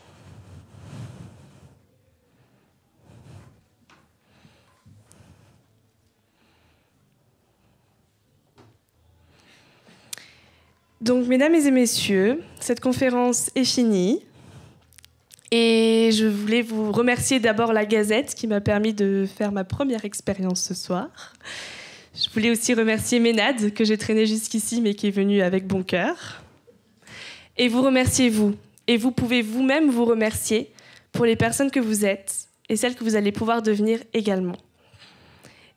S1: Donc, mesdames et messieurs, cette conférence est finie. Et je voulais vous remercier d'abord la Gazette qui m'a permis de faire ma première expérience ce soir. Je voulais aussi remercier Ménade, que j'ai traîné jusqu'ici, mais qui est venue avec bon cœur. Et vous remercier vous. Et vous pouvez vous-même vous remercier pour les personnes que vous êtes et celles que vous allez pouvoir devenir également.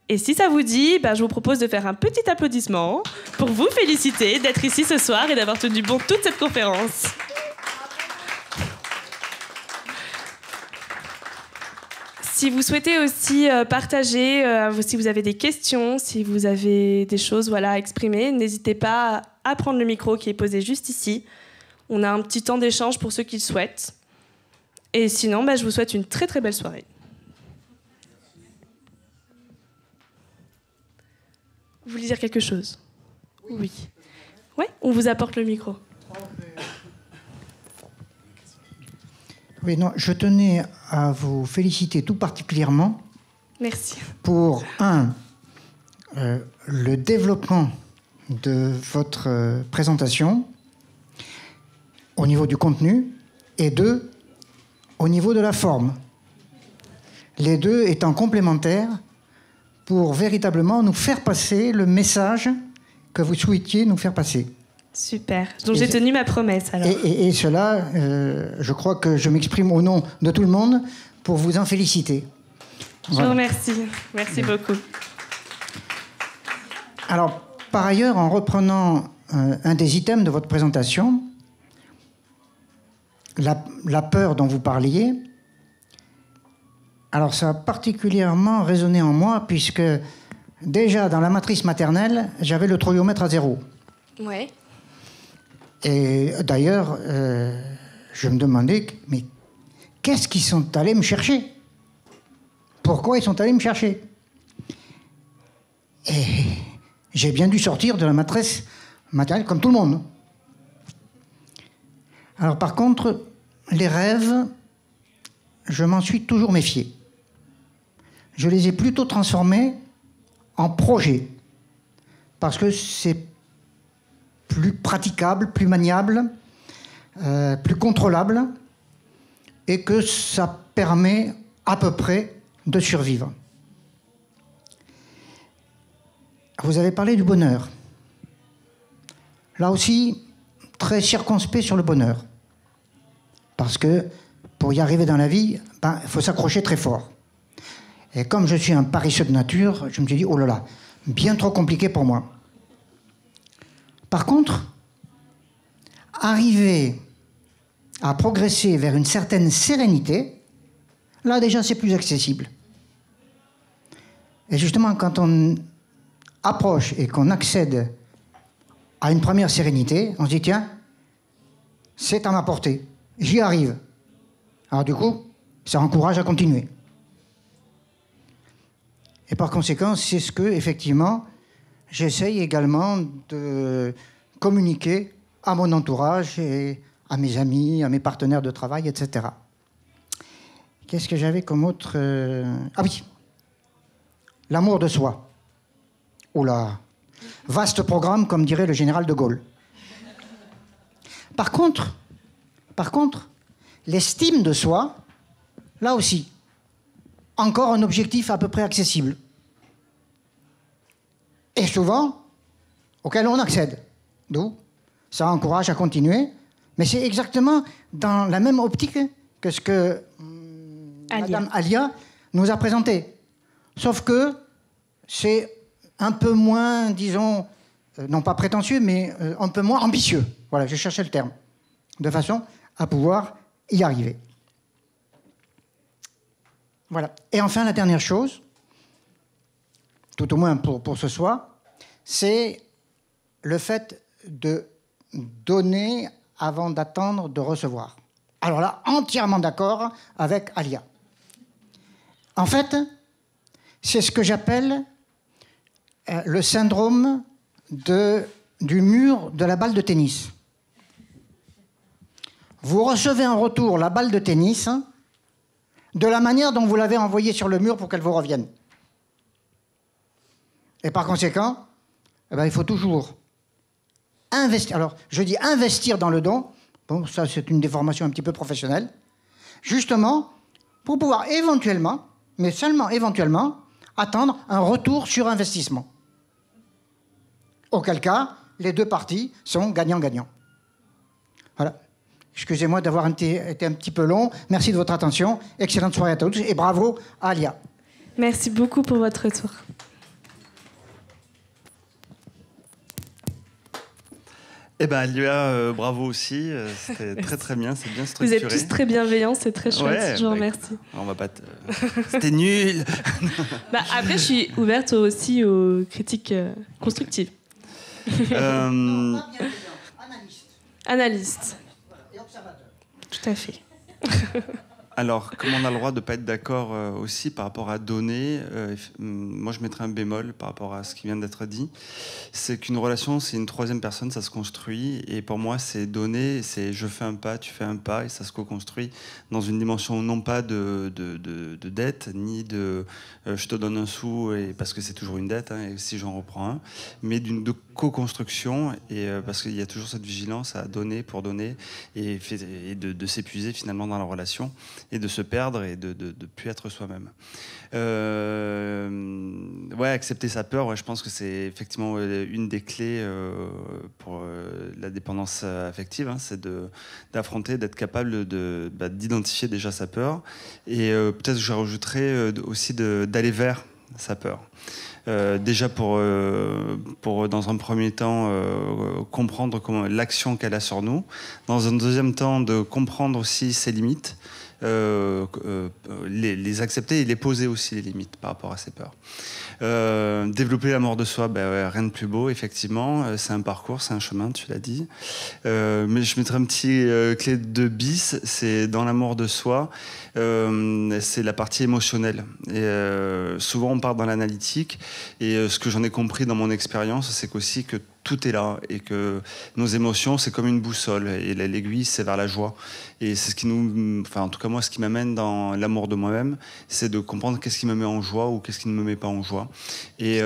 S1: Et si ça vous dit, je vous propose de faire un petit applaudissement pour vous féliciter d'être ici ce soir et d'avoir tenu bon toute cette conférence. Si vous souhaitez aussi partager, si vous avez des questions, si vous avez des choses à exprimer, n'hésitez pas à prendre le micro qui est posé juste ici. On a un petit temps d'échange pour ceux qui le souhaitent. Et sinon, je vous souhaite une très très belle soirée. Vous voulez dire quelque chose? Oui. Ouais, on vous apporte le micro.
S6: Oui, non, je tenais à vous féliciter tout particulièrement.
S1: Merci.
S6: Pour, le développement de votre présentation au niveau du contenu et 2, au niveau de la forme. Les deux étant complémentaires pour véritablement nous faire passer le message que vous souhaitiez nous faire passer.
S1: Super. Donc j'ai tenu ma promesse alors.
S6: Et cela, je crois que je m'exprime au nom de tout le monde pour vous en féliciter.
S1: Je vous remercie. Merci beaucoup.
S6: Alors, par ailleurs, en reprenant un des items de votre présentation, la peur dont vous parliez, alors ça a particulièrement résonné en moi puisque déjà dans la matrice maternelle, j'avais le troïomètre à 0.
S1: Ouais.
S6: Et d'ailleurs, je me demandais, mais qu'est-ce qu'ils sont allés me chercher? Pourquoi ils sont allés me chercher? Et j'ai bien dû sortir de la matrice maternelle comme tout le monde. Alors par contre, les rêves, je m'en suis toujours méfié. je les ai plutôt transformés en projets. Parce que c'est plus praticable, plus maniable, plus contrôlable, et que ça permet à peu près de survivre. Vous avez parlé du bonheur. Là aussi, très circonspect sur le bonheur. Parce que pour y arriver dans la vie, il faut s'accrocher très fort. Et comme je suis un paresseux de nature, je me suis dit, oh là là, bien trop compliqué pour moi. Par contre, arriver à progresser vers une certaine sérénité, là déjà c'est plus accessible. Et justement, quand on approche et qu'on accède à une première sérénité, on se dit, tiens, c'est à ma portée, j'y arrive. Alors du coup, ça encourage à continuer. Et par conséquent, c'est ce que, effectivement, j'essaye également de communiquer à mon entourage et à mes amis, à mes partenaires de travail, etc. Qu'est-ce que j'avais comme autre... Ah oui, l'amour de soi. Oula, vaste programme, comme dirait le général de Gaulle. Par contre, l'estime de soi, là aussi, encore un objectif à peu près accessible. Et souvent, auquel on accède. D'où ça encourage à continuer. Mais c'est exactement dans la même optique que ce que Madame Alia nous a présenté. Sauf que c'est un peu moins, disons, non pas prétentieux, mais un peu moins ambitieux. Voilà, je cherchais le terme. De façon à pouvoir y arriver. Voilà. Et enfin, la dernière chose, tout au moins pour ce soir, c'est le fait de donner avant d'attendre de recevoir. Alors là, entièrement d'accord avec Alia. En fait, c'est ce que j'appelle le syndrome du mur de la balle de tennis. Vous recevez en retour la balle de tennis de la manière dont vous l'avez envoyée sur le mur pour qu'elle vous revienne. Et par conséquent, il faut toujours investir. Alors, je dis investir dans le don. Bon, ça, c'est une déformation un petit peu professionnelle. Justement, pour pouvoir éventuellement, mais seulement éventuellement, attendre un retour sur investissement. Auquel cas, les deux parties sont gagnant-gagnant. Voilà. Excusez-moi d'avoir été un petit peu long. Merci de votre attention. Excellente soirée à tous et bravo à Alia.
S1: Merci beaucoup pour votre retour.
S5: Eh bien, Alia, bravo aussi. C'était très très bien, c'est bien structuré.
S1: Vous êtes tous très bienveillants, c'est très chouette.
S5: Ouais,
S1: je vous remercie.
S5: On va pas C'était nul.
S1: Après, je suis ouverte aussi aux critiques constructives. Analyste.
S6: Et observateur.
S1: Tout à fait.
S5: Alors, comme on a le droit de ne pas être d'accord aussi par rapport à donner, moi je mettrais un bémol par rapport à ce qui vient d'être dit. C'est qu'une relation, c'est une troisième personne, ça se construit. Et pour moi, c'est donner, c'est je fais un pas, tu fais un pas, et ça se co-construit dans une dimension non pas de dette, ni de je te donne un sou, parce que c'est toujours une dette, et si j'en reprends un, mais de co-construction, et parce qu'il y a toujours cette vigilance à donner pour donner, et de s'épuiser finalement dans la relation, et de se perdre et de plus être soi-même. Accepter sa peur, je pense que c'est effectivement une des clés pour la dépendance affective, c'est d'affronter, d'être capable d'identifier déjà sa peur, et peut-être que je rajouterais aussi d'aller vers sa peur. Déjà pour dans un premier temps comprendre l'action qu'elle a sur nous, dans un deuxième temps de comprendre aussi ses limites, les accepter et les poser aussi les limites par rapport à ses peurs. Développer l'amour de soi, rien de plus beau, effectivement. C'est un parcours, c'est un chemin, tu l'as dit. Mais je mettrais un petit clé de bis, c'est dans l'amour de soi, c'est la partie émotionnelle. Et souvent, on part dans l'analytique. Et ce que j'en ai compris dans mon expérience, c'est qu'aussi que tout est là et que nos émotions, c'est comme une boussole et l'aiguille, c'est vers la joie. Et c'est ce qui en tout cas moi, ce qui m'amène dans l'amour de moi-même, c'est de comprendre qu'est-ce qui me met en joie ou qu'est-ce qui ne me met pas en joie. Et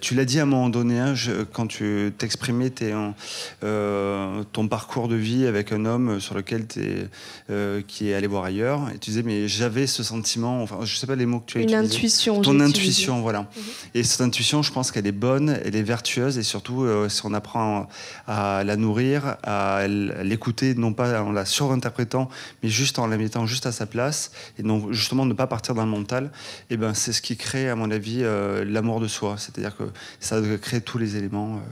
S5: tu l'as dit à un moment donné, hein, quand tu t'exprimais ton parcours de vie avec un homme sur lequel qui est allé voir ailleurs, et tu disais mais j'avais ce sentiment, enfin je sais pas les mots que tu as utilisés.
S1: Une intuition.
S5: Ton intuition, voilà. Et cette intuition, je pense qu'elle est bonne, elle est vertueuse, et surtout si on apprend à la nourrir, à l'écouter, non pas en la surinterprétant, mais juste en la mettant juste à sa place, et non justement ne pas partir dans le mental, et ben c'est ce qui crée, à mon avis, l'amour de soi. C'est-à-dire que ça crée tous les éléments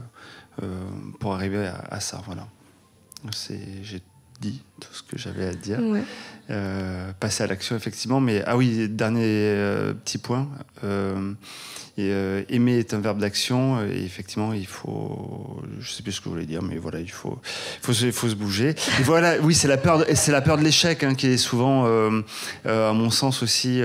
S5: pour arriver à ça. Voilà. J'ai dit tout ce que j'avais à dire.
S1: Ouais.
S5: Passer à l'action, effectivement. Mais ah oui, dernier petit point. Aimer est un verbe d'action, et effectivement il faut, je sais plus ce que je voulais dire, mais voilà, il faut se bouger. Et voilà, oui, c'est la peur de l'échec, hein, qui est souvent à mon sens aussi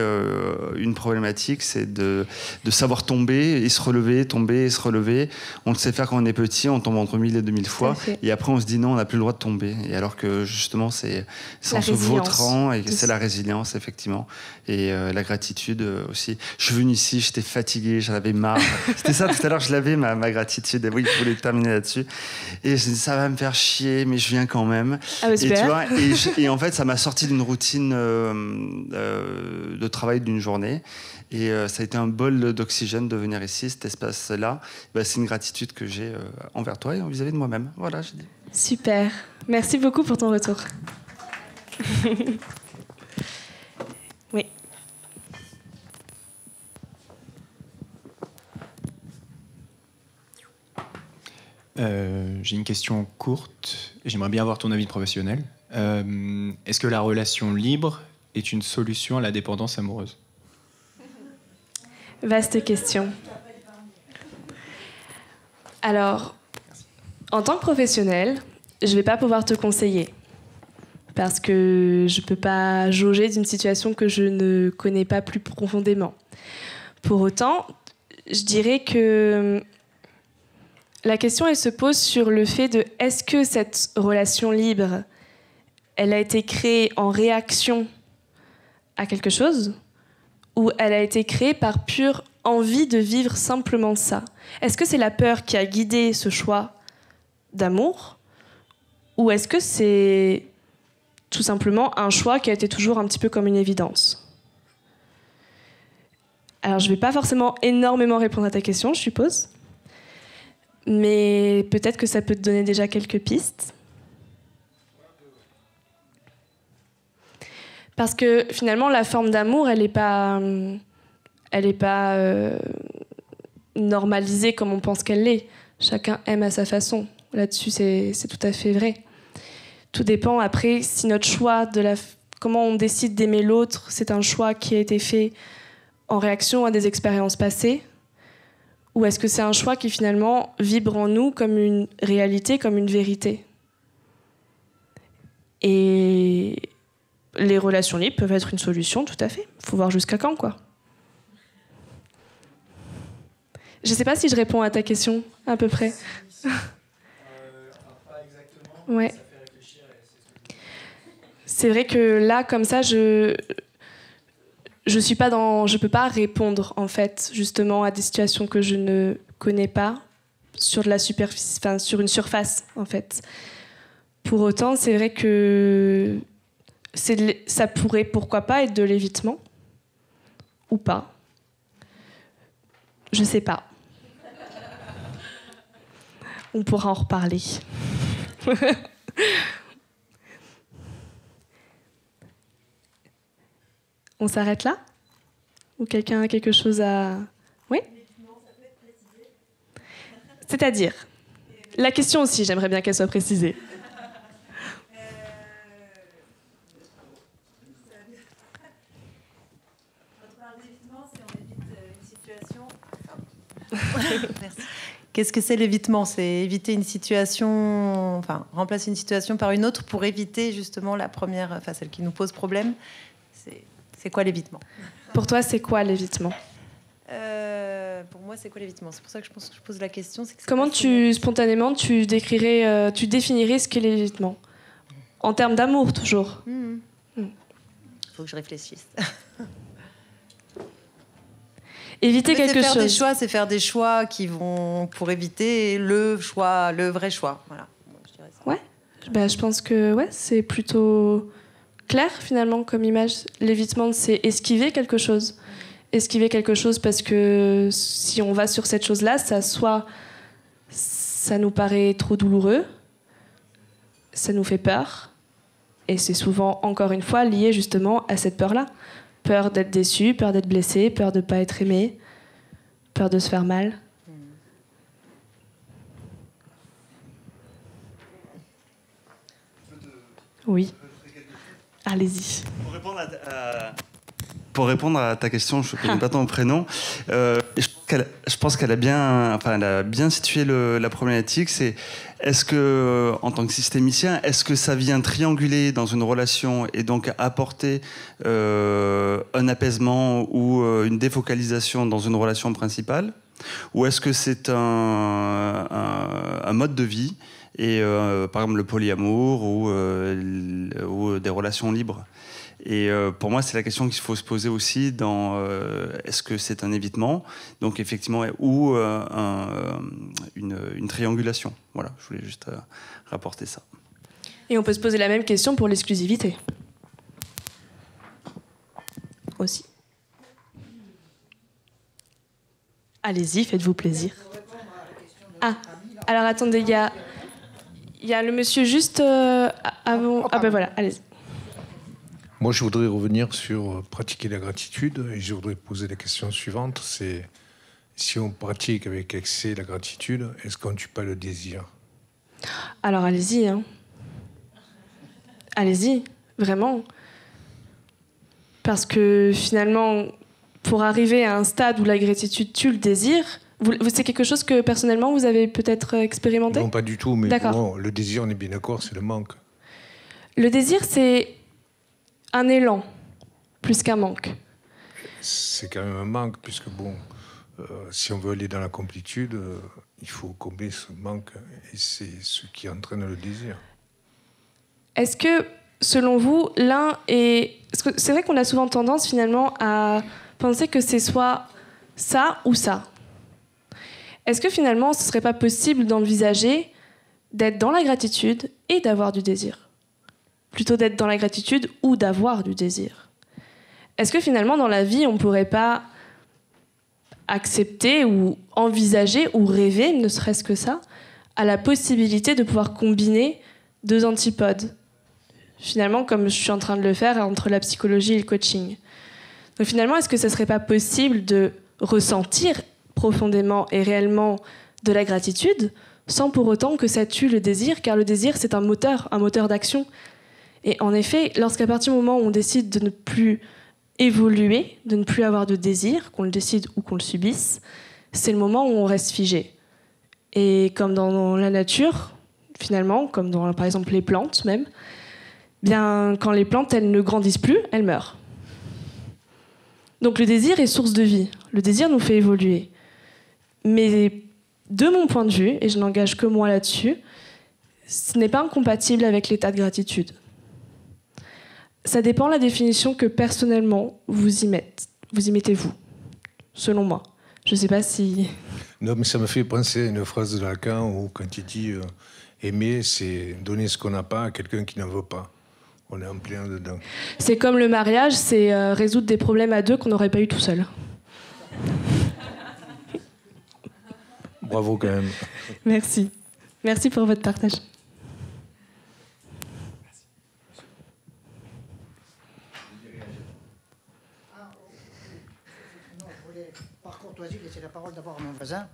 S5: une problématique, c'est de savoir tomber et se relever, tomber et se relever. On le sait faire quand on est petit, on tombe entre 1000 et 2000 fois, et après on se dit non, on n'a plus le droit de tomber, et alors que justement c'est en se vautrant, et c'est la résilience, effectivement, et la gratitude aussi. Je suis venu ici, j'étais fatigué, j'en avais marre. C'était ça, tout à l'heure, je l'avais, ma gratitude. Et oui, je voulais terminer là-dessus. Et je me dis, ça va me faire chier, mais je viens quand même.
S1: Ah bah,
S5: et,
S1: super.
S5: tu vois, et en fait, ça m'a sorti d'une routine de travail d'une journée. Et ça a été un bol d'oxygène de venir ici, cet espace-là. Bah, c'est une gratitude que j'ai envers toi et vis-à-vis de moi-même. Voilà, j'ai dit.
S1: Super. Merci beaucoup pour ton retour. Oui.
S4: J'ai une question courte et j'aimerais bien avoir ton avis professionnel. Est-ce que la relation libre est une solution à la dépendance amoureuse ?
S1: Vaste question. Alors, en tant que professionnel, je ne vais pas pouvoir te conseiller parce que je ne peux pas jauger d'une situation que je ne connais pas plus profondément. Pour autant, je dirais que la question, elle se pose sur le fait de est-ce que cette relation libre, elle a été créée en réaction à quelque chose ou elle a été créée par pure envie de vivre simplement ça ? Est-ce que c'est la peur qui a guidé ce choix d'amour ou est-ce que c'est tout simplement un choix qui a été toujours un petit peu comme une évidence ? Alors, je ne vais pas forcément énormément répondre à ta question, je suppose. Mais peut-être que ça peut te donner déjà quelques pistes. Parce que finalement, la forme d'amour, elle n'est pas normalisée comme on pense qu'elle l'est. Chacun aime à sa façon. Là-dessus, c'est tout à fait vrai. Tout dépend après si notre choix comment on décide d'aimer l'autre, c'est un choix qui a été fait en réaction à des expériences passées. Ou est-ce que c'est un choix qui finalement vibre en nous comme une réalité, comme une vérité ? Et les relations libres peuvent être une solution, tout à fait. Il faut voir jusqu'à quand, quoi. Je ne sais pas si je réponds à ta question, à peu près.
S4: Pas exactement,
S1: ouais.
S4: Ça fait réfléchir.
S1: C'est vrai que là, comme ça, je peux pas répondre en fait justement à des situations que je ne connais pas sur de la superficie, enfin sur une surface en fait. Pour autant, c'est vrai que ça pourrait pourquoi pas être de l'évitement ou pas. Je sais pas. On pourra en reparler. On s'arrête là ? Ou quelqu'un a quelque chose à... Oui ? C'est-à-dire ? La question aussi, j'aimerais bien qu'elle soit précisée.
S2: Merci. Qu'est-ce que c'est l'évitement ? C'est éviter une situation, enfin remplacer une situation par une autre pour éviter justement la première, enfin celle qui nous pose problème. C'est quoi l'évitement ?
S1: Pour toi, c'est quoi l'évitement ?
S2: Pour moi, c'est quoi l'évitement? C'est pour ça que je pense que je pose la question.
S1: Comment spontanément, tu définirais ce qu'est l'évitement? En termes d'amour, toujours.
S2: Faut que je réfléchisse.
S1: Éviter quelque chose.
S2: C'est faire des choix qui vont pour éviter le vrai choix. Voilà. Je dirais ça.
S1: Ouais. Ben, je pense que c'est plutôt clair finalement comme image. L'évitement, c'est esquiver quelque chose. Esquiver quelque chose parce que si on va sur cette chose-là, ça nous paraît trop douloureux, ça nous fait peur, et c'est souvent, encore une fois, lié justement à cette peur-là. Peur d'être déçu, peur d'être blessé, peur de ne pas être aimé, peur de se faire mal. Oui. Allez-y.
S5: Pour répondre à ta question, je ne connais pas ton prénom. Je pense qu'elle a bien situé la problématique. C'est est-ce que, en tant que systémicien, est-ce que ça vient trianguler dans une relation et donc apporter un apaisement ou une défocalisation dans une relation principale, ou est-ce que c'est un mode de vie et par exemple le polyamour ou des relations libres? Et pour moi, c'est la question qu'il faut se poser aussi dans est-ce que c'est un évitement, donc effectivement, ou une triangulation. Voilà, je voulais juste rapporter ça.
S1: Et on peut se poser la même question pour l'exclusivité. Aussi. Allez-y, faites-vous plaisir. Ah, alors attendez, il y a le monsieur juste avant. Ah ben voilà, allez-y.
S7: Moi, je voudrais revenir sur pratiquer la gratitude et je voudrais poser la question suivante, c'est si on pratique avec excès la gratitude, est-ce qu'on ne tue pas le désir?
S1: Alors allez-y, hein. Allez-y, vraiment. Parce que finalement, pour arriver à un stade où la gratitude tue le désir, c'est quelque chose que personnellement vous avez peut-être expérimenté?
S7: Non, pas du tout, mais
S1: bon,
S7: le désir, on est bien d'accord, c'est le manque.
S1: Le désir, c'est un élan, plus qu'un manque.
S7: C'est quand même un manque, puisque si on veut aller dans la complétude, il faut combler ce manque, et c'est ce qui entraîne le désir.
S1: Est-ce que, selon vous, l'un est... Parce que c'est vrai qu'on a souvent tendance, finalement, à penser que c'est soit ça ou ça. Est-ce que, finalement, ce ne serait pas possible d'envisager d'être dans la gratitude et d'avoir du désir ? Plutôt d'être dans la gratitude ou d'avoir du désir. Est-ce que finalement, dans la vie, on ne pourrait pas accepter ou envisager ou rêver, ne serait-ce que ça, à la possibilité de pouvoir combiner deux antipodes? Finalement, comme je suis en train de le faire entre la psychologie et le coaching. Donc finalement, est-ce que ce ne serait pas possible de ressentir profondément et réellement de la gratitude sans pour autant que ça tue le désir, car le désir, c'est un moteur d'action. Et en effet, lorsqu'à partir du moment où on décide de ne plus évoluer, de ne plus avoir de désir, qu'on le décide ou qu'on le subisse, c'est le moment où on reste figé. Et comme dans la nature, finalement, comme dans par exemple les plantes même, bien, quand les plantes elles ne grandissent plus, elles meurent. Donc le désir est source de vie. Le désir nous fait évoluer. Mais de mon point de vue, et je n'engage que moi là-dessus, ce n'est pas incompatible avec l'état de gratitude. Ça dépend de la définition que personnellement vous y mettez vous, selon moi. Je ne sais pas si...
S7: Non, mais ça me fait penser à une phrase de Lacan où quand il dit aimer, c'est donner ce qu'on n'a pas à quelqu'un qui n'en veut pas. On est en plein dedans.
S1: C'est comme le mariage, c'est résoudre des problèmes à deux qu'on n'aurait pas eu tout seul.
S7: Bravo quand même.
S1: Merci. Merci pour votre partage.
S6: Laisser la parole d'abord à mon voisin.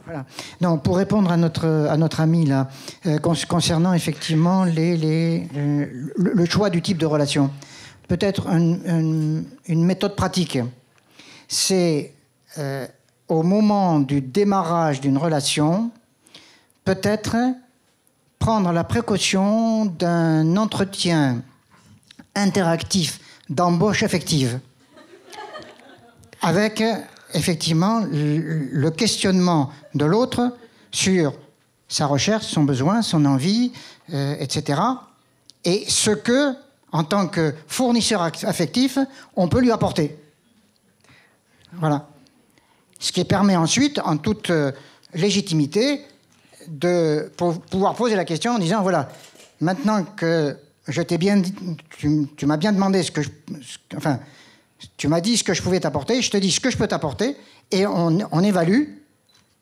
S6: Voilà. Non, pour répondre à notre ami là, concernant effectivement le choix du type de relation, peut-être une méthode pratique, c'est au moment du démarrage d'une relation, peut-être prendre la précaution d'un entretien interactif d'embauche affective avec effectivement le questionnement de l'autre sur sa recherche, son besoin, son envie, etc. Et ce que, en tant que fournisseur affectif, on peut lui apporter. Voilà. Ce qui permet ensuite, en toute légitimité, de pouvoir poser la question en disant, voilà, maintenant que je t'ai bien dit, tu m'as bien demandé enfin, tu m'as dit ce que je pouvais t'apporter, je te dis ce que je peux t'apporter, et on évalue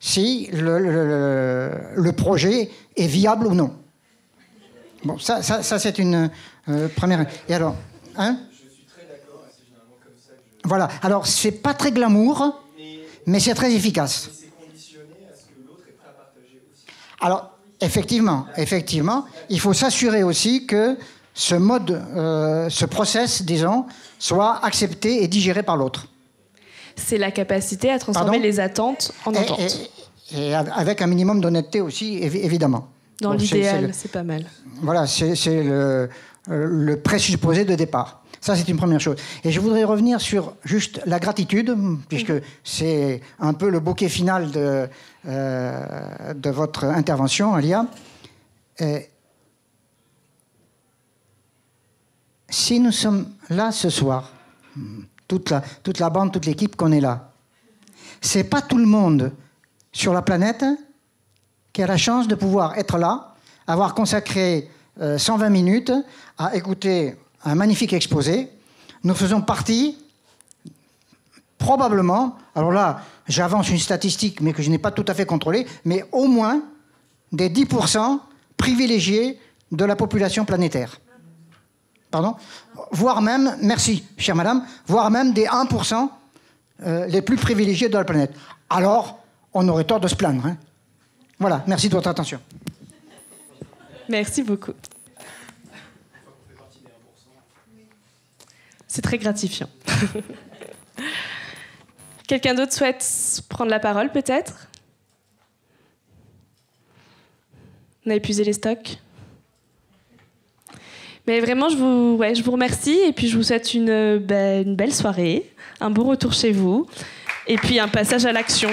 S6: si le projet est viable ou non. Bon, ça c'est une première... Et alors, hein? Je suis très d'accord, c'est généralement comme ça que je... Voilà, alors c'est pas très glamour, mais c'est très efficace. Mais c'est conditionné à ce que l'autre est prêt à partager aussi. Alors, effectivement, il faut s'assurer aussi que ce mode, ce process, disons, soit accepté et digéré par l'autre.
S1: C'est la capacité à transformer les attentes en ententes.
S6: Et avec un minimum d'honnêteté aussi, évidemment.
S1: Dans l'idéal, c'est pas mal.
S6: Voilà, c'est le présupposé de départ. Ça, c'est une première chose. Et je voudrais revenir sur juste la gratitude, puisque c'est un peu le bouquet final de votre intervention, Alia. Si nous sommes là ce soir, toute la bande, toute l'équipe qu'on est là, c'est pas tout le monde sur la planète qui a la chance de pouvoir être là, avoir consacré 120 minutes à écouter un magnifique exposé. Nous faisons partie, probablement, alors là, j'avance une statistique, mais que je n'ai pas tout à fait contrôlée, mais au moins des 10% privilégiés de la population planétaire. Pardon ? Voire même, merci, chère madame, voire même des 1% les plus privilégiés de la planète. Alors, on aurait tort de se plaindre. Hein. Voilà, merci de votre attention.
S1: Merci beaucoup. C'est très gratifiant. Quelqu'un d'autre souhaite prendre la parole, peut-être ? On a épuisé les stocks ? Mais vraiment, je vous remercie et puis je vous souhaite une belle soirée, un bon retour chez vous et puis un passage à l'action.